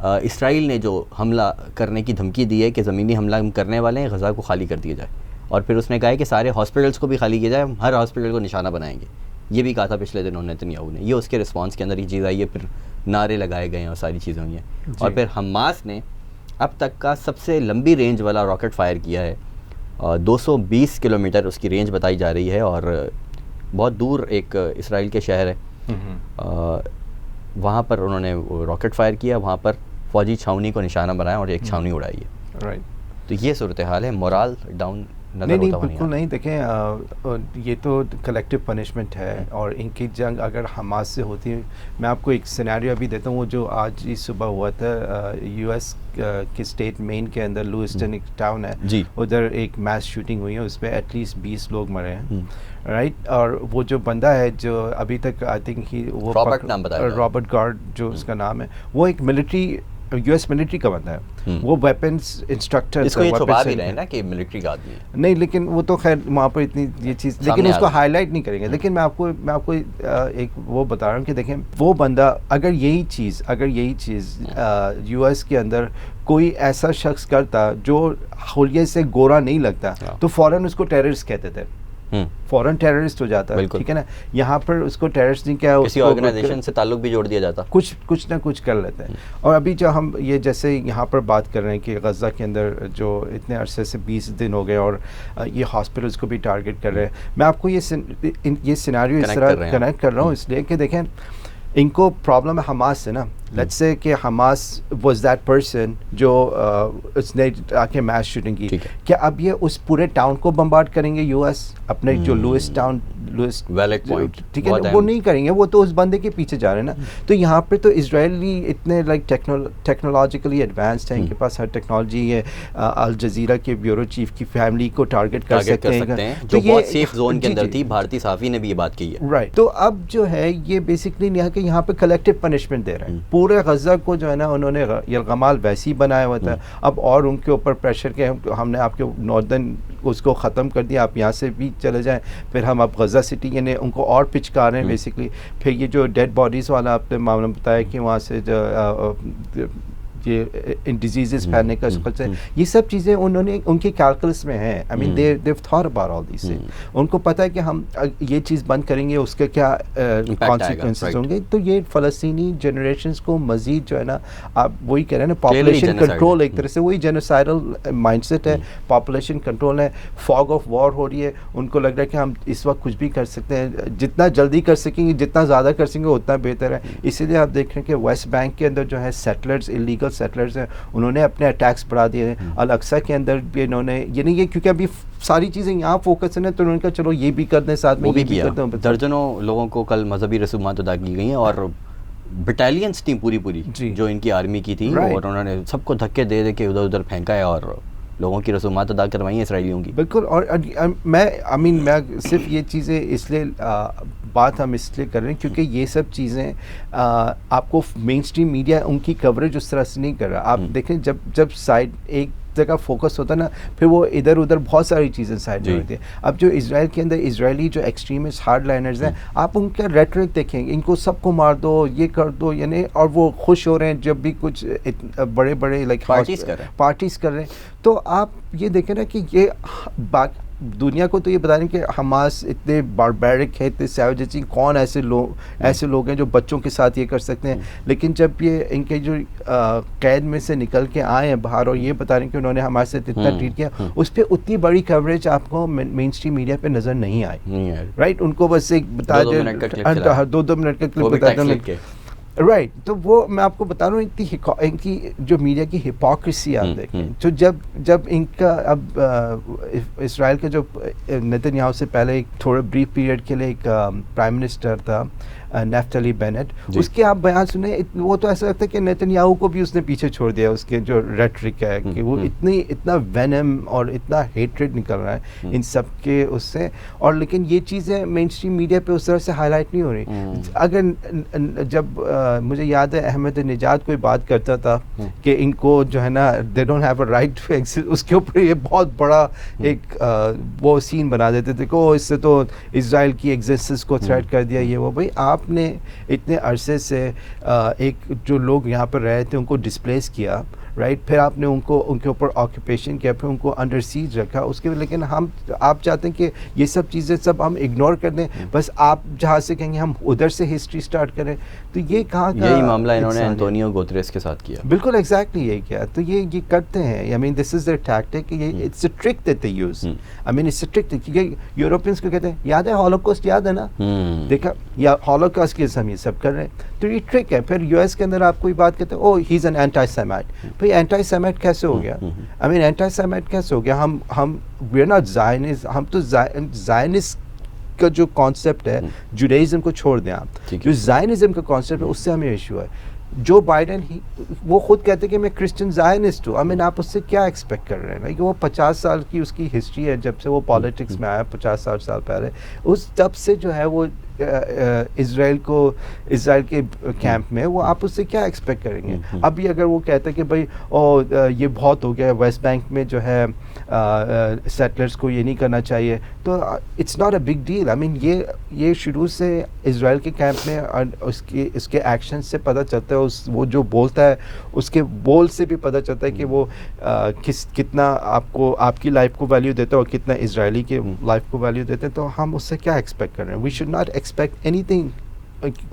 اسرائیل نے جو حملہ کرنے کی دھمکی دی ہے کہ زمینی حملہ ہم کرنے والے ہیں, غزہ کو خالی کر دیا جائے. اور پھر اس نے کہا ہے کہ سارے ہاسپٹلس کو بھی خالی کیا جائے, ہم ہر ہاسپٹل کو نشانہ بنائیں گے. یہ بھی کہا تھا پچھلے دنوں نیتنیاہو نے. یہ اس کے رسپانس کے اندر یہ چیز آئی ہے, پھر نعرے لگائے گئے ہیں اور ساری چیزیں ہوئی ہیں. اور پھر حماس نے اب تک کا سب سے لمبی رینج والا راکٹ فائر کیا ہے, 220 کلومیٹر اس کی رینج بتائی جا رہی ہے, اور بہت دور ایک اسرائیل کے شہر ہے, وہاں پر انہوں نے راکٹ فائر کیا, وہاں پر فوجی چھاؤنی کو نشانہ بنایا اور ایک چھاؤنی اڑائی ہے. تو یہ صورتحال ہے, مورال ڈاؤن نظر ہوتا ہوا بالکل نہیں. دیکھیں یہ تو کلیکٹیو پنشمنٹ ہے, اور ان کی جنگ اگر حماس سے ہوتی ہے, میں آپ کو ایک سینیریو ابھی دیتا ہوں. وہ جو آج ہی صبح ہوا تھا یو ایس کے اسٹیٹ مین کے اندر لوئسٹن ایک ٹاؤن ہے, ادھر ایک میس شوٹنگ ہوئی ہے, اس پہ ایٹ لیسٹ 20 لوگ مرے ہیں, رائٹ. اور وہ جو بندہ ہے جو ابھی تک آئی تھنک وہ رابرٹ گارڈ جو اس کا نام ہے, وہ ایک ملٹری یو ایس ملٹری کا بندہ ہے, وہ ویپنس انسٹرکٹر. اس کو یہ چھپا بھی رہے ہیں نا کہ ملٹری کا آدمی ہے. نہیں, لیکن وہ تو خیر وہاں پر اتنی یہ چیز, لیکن اس کو ہائی لائٹ نہیں کریں گے. لیکن میں آپ کو ایک وہ بتا رہا ہوں کہ دیکھیں وہ بندہ اگر یہی چیز یو ایس کے اندر کوئی ایسا شخص کرتا جو حلیے سے گورا نہیں لگتا تو فوراً اس کو ٹیررسٹ کہتے تھے, فوراً ٹیررسٹ ہو جاتا ہے, ٹھیک ہے نا. یہاں پر اس کو ٹیررسٹ نہیں کیا, کسی آرگنائزیشن سے تعلق بھی جوڑ دیا جاتا, کچھ نہ کچھ کر لیتے ہیں. اور ابھی جو ہم یہ جیسے یہاں پر بات کر رہے ہیں کہ غزہ کے اندر جو اتنے عرصے سے 20 دن ہو گئے اور یہ ہاسپٹلس کو بھی ٹارگٹ کر رہے ہیں, میں آپ کو یہ سیناریو اس طرح کنیکٹ کر رہا ہوں اس لیے کہ دیکھیں ان کو پرابلم ہے حماس سے نا. لیٹس سے کہ حماس واز دیٹ پرسن جو اس نے آ کے میس شوٹنگ کی, کیا اب یہ اس پورے ٹاؤن کو بمبارڈ کریں گے یو ایس, اپنے جو لوئس ٹاؤن ٹھیک ہے, وہ نہیں کریں گے, وہ تو اس بندے کے پیچھے جا رہے ہیں نا. تو یہاں پہ تو اسرائیلی اتنے لائک ٹیکنالوجیکلی ایڈوانسڈ ہیں, ان کے پاس ہر ٹیکنالوجی ہے. الجزیرہ کے بیورو چیف کی فیملی کو ٹارگٹ کر سکتے ہیں, جو بہت سیف زون کے اندر تھی. بھارتی صحافی نے بھی یہ بات کی ہے, رائٹ. تو اب جو ہے یہ بیسکلی یہاں پہ کلیکٹیو پنشمنٹ دے رہے ہیں پورے غزہ کو, جو ہے نا انہوں نے یلغمال ویسی بنایا ہوا تھا, اب اور ان کے اوپر پریشر کے ہم نے آپ کے ناردرن اس کو ختم کر دیا, آپ یہاں سے بھی چلے جائیں, پھر ہم اب غزہ سٹی یعنی ان کو اور پچکا رہے ہیں بیسکلی. پھر یہ جو ڈیڈ باڈیز والا آپ نے معاملہ بتایا کہ وہاں سے جو یہ ان ڈیزیزز پھیلنے کا خدشہ ہے, یہ سب چیزیں انہوں نے ان کے کیلکولس میں ہیں. I mean they thought about all these things. ان کو پتہ ہے کہ ہم یہ چیز بند کریں گے اس کے کیا کانسیکوینسز ہوں گے. تو یہ فلسطینی جنریشنز کو مزید جو ہے نا, آپ وہی کہہ رہے ہیں نا, پاپولیشن کنٹرول, ایک طرح سے وہی جینوسائڈل مائنڈ سیٹ ہے, پاپولیشن کنٹرول ہے, فاگ آف وار ہو رہی ہے. ان کو لگ رہا ہے کہ ہم اس وقت کچھ بھی کر سکتے ہیں, جتنا جلدی کر سکیں گے, جتنا زیادہ کر سکیں گے اتنا بہتر ہے. اسی لیے آپ دیکھ رہے ہیں کہ ویسٹ بینک کے اندر جو ہے سیٹلرز, انلیگل سیٹلرز ہیں, انہوں نے اپنے اٹیکس بڑھا دیے ہیں. الاقصی کے اندر بھی انہوں نے, یعنی یہ کیونکہ ابھی ساری چیزیں یہاں فوکس ہیں تو انہوں نے کہا چلو یہ بھی کر دیں, ساتھ میں یہ بھی کر دیں. درجنوں لوگوں کو کل مذہبی رسومات ادا کی گئی ہیں, اور بٹالینس تھیں پوری جو ان کی آرمی کی تھی, اور انہوں نے سب کو دھکے دے دے کے ادھر ادھر پھینکا ہے اور لوگوں کی رسومات ادا کروائی ہیں اسرائیلیوں کی. بالکل. اور میں صرف یہ چیزیں اس لیے بات ہم اس لیے کر رہے ہیں کیونکہ یہ سب چیزیں آپ کو مین اسٹریم میڈیا ان کی کوریج اس طرح سے نہیں کر رہا. آپ دیکھیں جب سائڈ ایک جگہ فوکس ہوتا ہے نا, پھر وہ ادھر ادھر بہت ساری چیزیں سائڈ میں ہوتی ہیں. اب جو اسرائیل کے اندر اسرائیلی جو ایکسٹریمسٹ ہارڈ لائنرز ہیں, آپ ان کا ریٹرک دیکھیں, ان کو سب کو مار دو, یہ کر دو, یعنی, اور وہ خوش ہو رہے ہیں جب بھی کچھ بڑے بڑے لائک پارٹیز کر رہے ہیں. تو آپ یہ دیکھیں نا کہ یہ دنیا کو تو یہ بتا رہے ہیں کہ حماس اتنے باربیرک ہے, اتنے سیویج ہیں, کون ایسے لوگ ہیں جو بچوں کے ساتھ یہ کر سکتے ہیں. لیکن جب یہ ان کے جو قید میں سے نکل کے آئے ہیں باہر اور یہ بتا رہے ہیں کہ انہوں نے ہمارے ساتھ اتنا ٹریٹ کیا, اس پہ اتنی بڑی کوریج آپ کو مین اسٹریم میڈیا پہ نظر نہیں آئی, رائٹ. ان کو بس ایک بتا دیں 2 منٹ کا کلپ بتا دیں, رائٹ. تو وہ میں آپ کو بتا رہا ہوں ان کی جو میڈیا کی ہپوکریسی آپ دیکھیں. تو جب ان کا اب اسرائیل کا جو نیتنیاہو سے پہلے ایک تھوڑے بریف پیریڈ کے لیے ایک پرائم منسٹر تھا نیفتلی بینٹ, اس کے آپ بیان سنیں, وہ تو ایسا لگتا ہے کہ نیتنیاہو کو بھی اس نے پیچھے چھوڑ دیا, اس کے جو ریٹرک ہے کہ وہ اتنا وینم اور اتنا ہیٹریڈ نکل رہا ہے ان سب کے اس سے, اور لیکن یہ چیزیں مین اسٹریم میڈیا پہ اس طرح سے ہائی لائٹ نہیں ہو رہی. اگر جب مجھے یاد ہے احمد نژاد کوئی بات کرتا تھا کہ ان کو جو ہے نا they don't have a right to exist, اس کے اوپر یہ بہت بڑا ایک وہ سین بنا دیتے تھے کہ اس سے تو اسرائیل کی ایگزسٹنس کو تھریٹ کر دیا یہ وہ. بھائی آپ نے اتنے عرصے سے ایک جو لوگ یہاں پر رہے تھے ان کو ڈسپلیس کیا, رائٹ, پھر آپ نے ان کو ان کے اوپر آکوپیشن کیا, پھر ان کو انڈر سیج رکھا اس کے, لیکن آپ چاہتے ہیں کہ یہ سب چیزیں سب ہم اگنور کر دیں, بس آپ جہاں سے کہیں گے ہم ادھر سے ہسٹری سٹارٹ کریں, تو یہ کہاں کا یہی معاملہ انہوں نے انطونیو گوتریس کے ساتھ کیا. بالکل ایگزیکٹلی یہی کیا. تو یہ کرتے ہیں, I mean this is their tactic, یہ it's a trick that they use, I mean it's a trick, کیونکہ یورپینس کو کہتے ہیں یاد ہے ہولوکاسٹ, یاد ہے نا, دیکھا یا ہولوکاسٹ کے ہم یہ سب کر رہے ہیں, تو یہ ٹرک ہے. پھر یو ایس کے اندر آپ کوئی بات کہتے ہیں او ہی از این اینٹی سیمیٹ, بھائی اینٹی سیمیٹ کیسے ہو گیا, آئی مین اینٹی سیمیٹ کیسے ہو گیا, ہم وی آر ناٹ زائنسٹ, ہم تو زائنسٹ کا جو کانسیپٹ ہے جوڈائزم کو چھوڑ دیں آپ, جو زائنزم کا کانسیپٹ ہے اس سے ہمیں ایشو ہے. جو بائیڈن وہ خود کہتے ہیں کہ میں کرسچن زائنسٹ ہوں, میں آپ اس سے کیا ایکسپیکٹ کر رہے ہیں, کہ وہ 50 سال کی اس کی ہسٹری ہے جب سے وہ پالیٹکس میں آیا, 50-60 سال پہلے, اس تب سے جو ہے وہ اسرائیل کے کیمپ میں, وہ آپ اس سے کیا ایکسپیکٹ کریں گے. ابھی اگر وہ کہتے ہیں کہ بھائی یہ بہت ہو گیا ویسٹ بینک میں جو ہے سیٹلرز کو یہ نہیں کرنا چاہیے, تو it's not a big deal. I mean یہ شروع سے اسرائیل کے کیمپ میں اس کے ایکشن سے پتہ چلتا ہے, وہ جو بولتا ہے اس کے بول سے بھی پتہ چلتا ہے کہ وہ کتنا آپ کی لائف کو ویلیو دیتا ہے اور کتنا اسرائیلی کے لائف کو ویلیو دیتے ہیں. تو ہم اس سے کیا ایکسپیکٹ کر رہے ہیں, we should not expect anything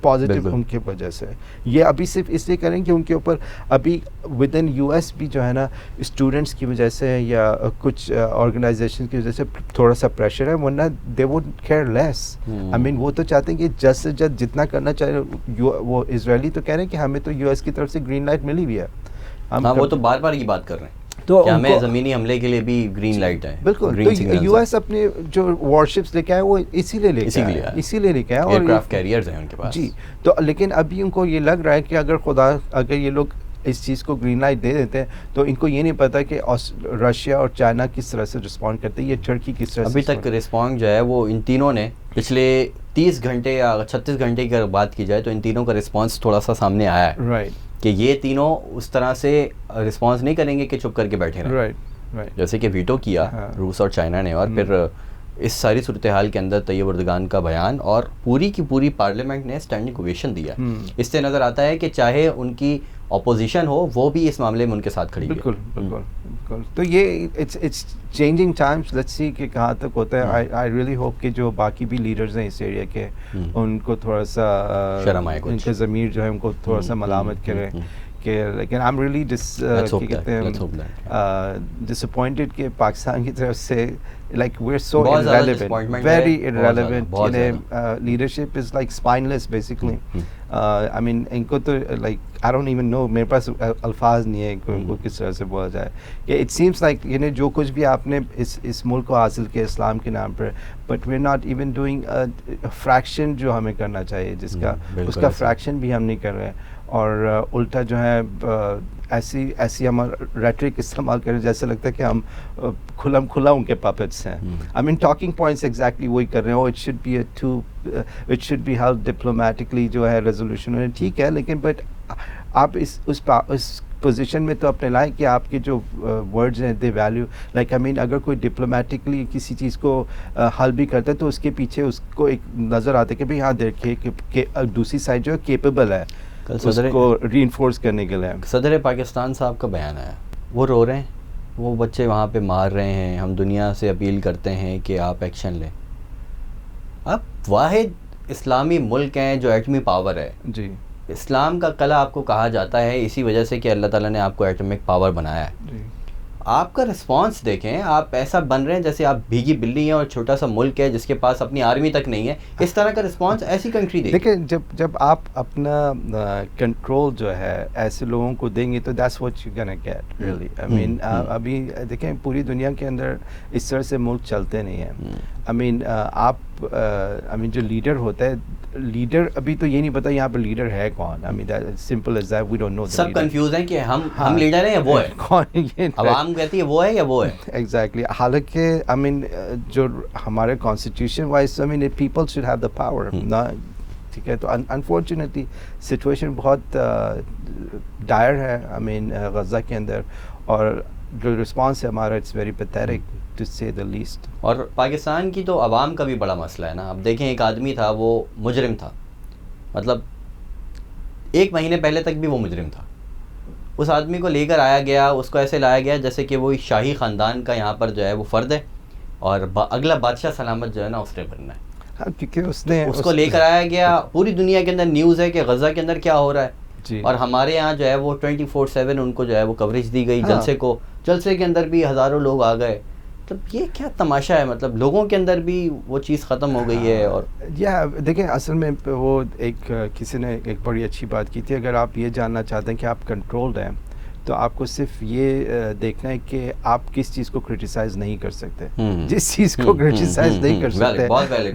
positive ان کی وجہ سے. یہ ابھی صرف اس لیے کریں کہ ان کے اوپر ابھی ود ان یو ایس بھی جو ہے نا اسٹوڈنٹس کی وجہ سے یا کچھ آرگنائزیشن کی وجہ سے تھوڑا سا پریشر ہے, ورنہ دے وڈ کیئر لیس. آئی مین وہ تو چاہتے ہیں کہ جلد سے جلد جتنا کرنا چاہے, وہ اسرائیلی تو کہہ رہے ہیں کہ ہمیں تو یو ایس کی طرف سے گرین لائٹ ملی ہوئی ہے. وہ تو بار بار یہ بات کر رہے ہیں تو ہمیں زمینی حملے کے لیے بھی گرین لائٹ ہے. بالکل, تو یو ایس اپنے جو وارشپس لے کے آئے وہ اسی لیے لے کے آئے اور ایئرکرافٹ کیریئرز ہیں ان کے پاس. جی, تو لیکن ابھی ان کو یہ لگ رہا ہے کہ اگر یہ لوگ اس چیز کو گرین لائٹ دے دیتے ہیں تو ان کو یہ نہیں پتا کہ رشیا اور چائنا کس طرح سے رسپونڈ کرتے ہیں, یہ ٹرکی کس طرح سے. ابھی تک رسپونڈ جو ہے وہ ان تینوں نے پچھلے 30 گھنٹے یا 36 گھنٹے کی اگر بات کی جائے تو ان تینوں کا رسپانس تھوڑا سا سامنے آیا ہے. رائٹ, کہ یہ تینوں اس طرح سے رسپانس نہیں کریں گے کہ چپ کر کے بیٹھے رہیں. رائٹ, جیسے کہ ویٹو کیا روس اور چائنا نے, اور پھر اس ساری صورتحال کے اندر طیب اردگان کا بیان اور پوری کی پوری پارلیمنٹ نے اسٹینڈنگ اوویشن دیا. اس سے نظر آتا ہے کہ چاہے ان کی اپوزیشن ہو وہ بھی اس معاملے میں ان کے ساتھ کھڑی ہے. بالکل بالکل بالکل. تو یہ it's changing times, let's see کہ کہاں تک ہوتا ہے. آئی ریئلی ہوپ کہ جو باقی بھی لیڈرز ہیں اس ایریا کے ان کو تھوڑا سا شرم آئے, ان کا ضمیر جو ہے ان کو تھوڑا سا ملامت کرے. لیکن آئی ایم ریئلی ڈسپوائنٹڈ کہ پاکستان کی طرف سے like we're so irrelevant, very irrelevant. Leadership is like spineless basically. I mean ان کو تو like I don't even know, میرے پاس الفاظ نہیں ہے ان کو کس طرح سے بولا جائے. It seems like یعنی جو کچھ بھی آپ نے اس ملک کو حاصل کیا اسلام کے نام پر, but we're not even doing a fraction جو ہمیں کرنا چاہیے, جس کا اس کا fraction بھی ہم نہیں کر رہے, اور الٹا جو ہے ایسی ہم ریٹرک استعمال کریں جیسے لگتا ہے کہ ہم کھلا ان کے پاپٹس ہیں. I mean talking points exactly وہی کر رہے ہیں, it should be help diplomatically جو ہے ریزولوشن, ٹھیک ہے, لیکن بٹ آپ اس پوزیشن میں تو اپنے لائیں کہ آپ کے جو ورڈز ہیں دے ویلیو, لائک آئی مین اگر کوئی ڈپلومیٹکلی کسی چیز کو حل بھی کرتا ہے تو اس کے پیچھے اس کو ایک نظر آتا ہے کہ بھئی ہاں دیکھیے کہ دوسری سائڈ جو ہے کیپیبل ہے اس کو ری انفورس کرنے کے لیے. صدر پاکستان صاحب کا بیان آیا, وہ رو رہے ہیں, وہ بچے وہاں پہ مار رہے ہیں, ہم دنیا سے اپیل کرتے ہیں کہ آپ ایکشن لیں. اب واحد اسلامی ملک ہیں جو ایٹمی پاور ہے. جی, اسلام کا قلعہ آپ کو کہا جاتا ہے اسی وجہ سے کہ اللہ تعالیٰ نے آپ کو ایٹمک پاور بنایا ہے. جی, آپ کا رسپانس دیکھیں, آپ ایسا بن رہے ہیں جیسے آپ بھیگی بلی ہیں اور چھوٹا سا ملک ہے جس کے پاس اپنی آرمی تک نہیں ہے. اس طرح کا رسپانس ایسی کنٹری دیکھیں جب آپ اپنا کنٹرول جو ہے ایسے لوگوں کو دیں گے تو that's what you gonna get really. I mean ابھی دیکھیں پوری دنیا کے اندر اس طرح سے ملک چلتے نہیں ہیں. آئی مین جو لیڈر ہوتا ہے لیڈر ابھی تو یہ نہیں پتا یہاں پہ لیڈر ہے کون. I mean that simple as that, we don't know. سب کنفیوز ہیں کہ ہم لیڈر ہیں یا وہ ہے, کون یہ عوام کہتی ہے وہ ہے یا وہ ہے. ایگزیکٹلی. حالانکہ I mean جو ہمارے constitution wise I mean people should have the power. ٹھیک ہے, تو انفارچونیٹلی سچویشن بہت ڈائر ہے I mean غزہ کے اندر, اور جو رسپانس ہے ہمارا اٹس ویری پیتھیٹک ٹو سے دا لیسٹ. اور پاکستان کی تو عوام کا بھی بڑا مسئلہ ہے نا. اب دیکھیں ایک آدمی تھا وہ مجرم تھا, مطلب 1 مہینے پہلے تک بھی وہ مجرم تھا. اس آدمی کو لے کر آیا گیا, اس کو ایسے لایا گیا جیسے کہ وہ شاہی خاندان کا یہاں پر جو ہے وہ فرد ہے, اور اگلا بادشاہ سلامت جو ہے نا اس نے بننا ہے. کیونکہ اس کو لے کر آیا گیا. پوری دنیا کے اندر نیوز ہے کہ غزہ کے اندر کیا ہو رہا ہے, اور ہمارے یہاں جو ہے وہ 24/7 ان کو جو ہے وہ کوریج دی گئی. جلسے کے اندر بھی ہزاروں لوگ آ گئے. مطلب یہ کیا تماشا ہے, مطلب لوگوں کے اندر بھی وہ چیز ختم ہو گئی ہے. اور دیکھیں اصل میں وہ ایک کسی نے ایک بڑی اچھی بات کی تھی, اگر آپ یہ جاننا چاہتے ہیں کہ آپ کنٹرولڈ ہیں تو آپ کو صرف یہ دیکھنا ہے کہ آپ کس چیز کو کرٹیسائز نہیں کر سکتے. جس چیز کو کرٹیسائز نہیں کر سکتے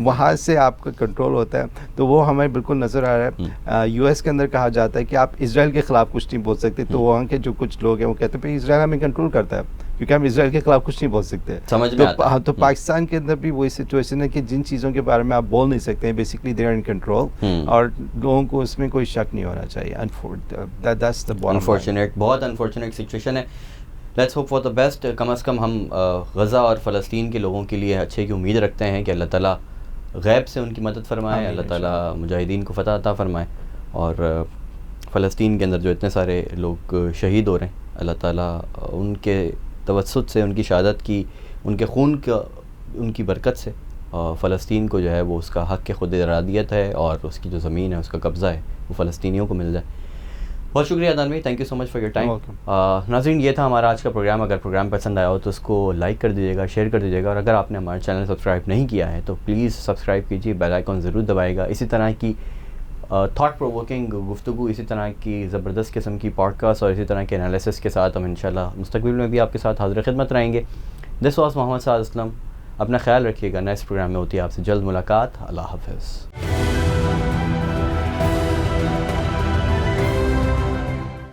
وہاں سے آپ کا کنٹرول ہوتا ہے. تو وہ ہمیں بالکل نظر آ رہا ہے. یو ایس کے اندر کہا جاتا ہے کہ آپ اسرائیل کے خلاف کچھ نہیں بول سکتے, تو وہاں کے جو کچھ لوگ ہیں وہ کہتے ہیں بھائی اسرائیل ہمیں کنٹرول کرتا ہے کیونکہ ہم اسرائیل کے خلاف کچھ نہیں بول سکتے. تو پاکستان کے اندر بھی وہی سچویشن ہے کہ جن چیزوں کے بارے میں آپ بول نہیں سکتے ہیں basically they are in control, اور لوگوں کو اس میں کوئی شک نہیں ہونا چاہیے. انفارچونیٹ, بہت انفارچونیٹ سچویشن ہے. Let's hope for the best. کم از کم ہم غزہ اور فلسطین کے لوگوں کے لیے اچھے کی امید رکھتے ہیں کہ اللہ تعالیٰ غیب سے ان کی مدد فرمائے, اللہ تعالیٰ مجاہدین کو فتح عطا فرمائے, اور فلسطین کے اندر جو اتنے سارے لوگ شہید ہو رہے ہیں اللہ تعالیٰ ان کے توسط سے, ان کی شہادت کی, ان کے خون کا, ان کی برکت سے فلسطین کو جو ہے وہ اس کا حق کے خود ارادیت ہے, اور اس کی جو زمین ہے اس کا قبضہ ہے وہ فلسطینیوں کو مل جائے. بہت شکریہ عدنان بھائی, thank you so much for your time. ناظرین یہ تھا ہمارا آج کا پروگرام. اگر پروگرام پسند آیا ہو تو اس کو لائک کر دیجیے گا, شیئر کر دیجیے گا, اور اگر آپ نے ہمارا چینل سبسکرائب نہیں کیا ہے تو پلیز سبسکرائب کیجیے, بیل آئیکن ضرور دبائے گا. اسی طرح کی تھاٹ پرووکنگ گفتگو, اسی طرح کی زبردست قسم کی پوڈ کاسٹ اور اسی طرح کے انالیسس کے ساتھ ہم انشاءاللہ مستقبل میں بھی آپ کے ساتھ حاضر خدمت رہیں گے. دس واز محمد سعد اسلم. اپنا خیال رکھیے گا. نیکسٹ پروگرام میں ہوتی ہے آپ سے جلد ملاقات. اللہ حافظ.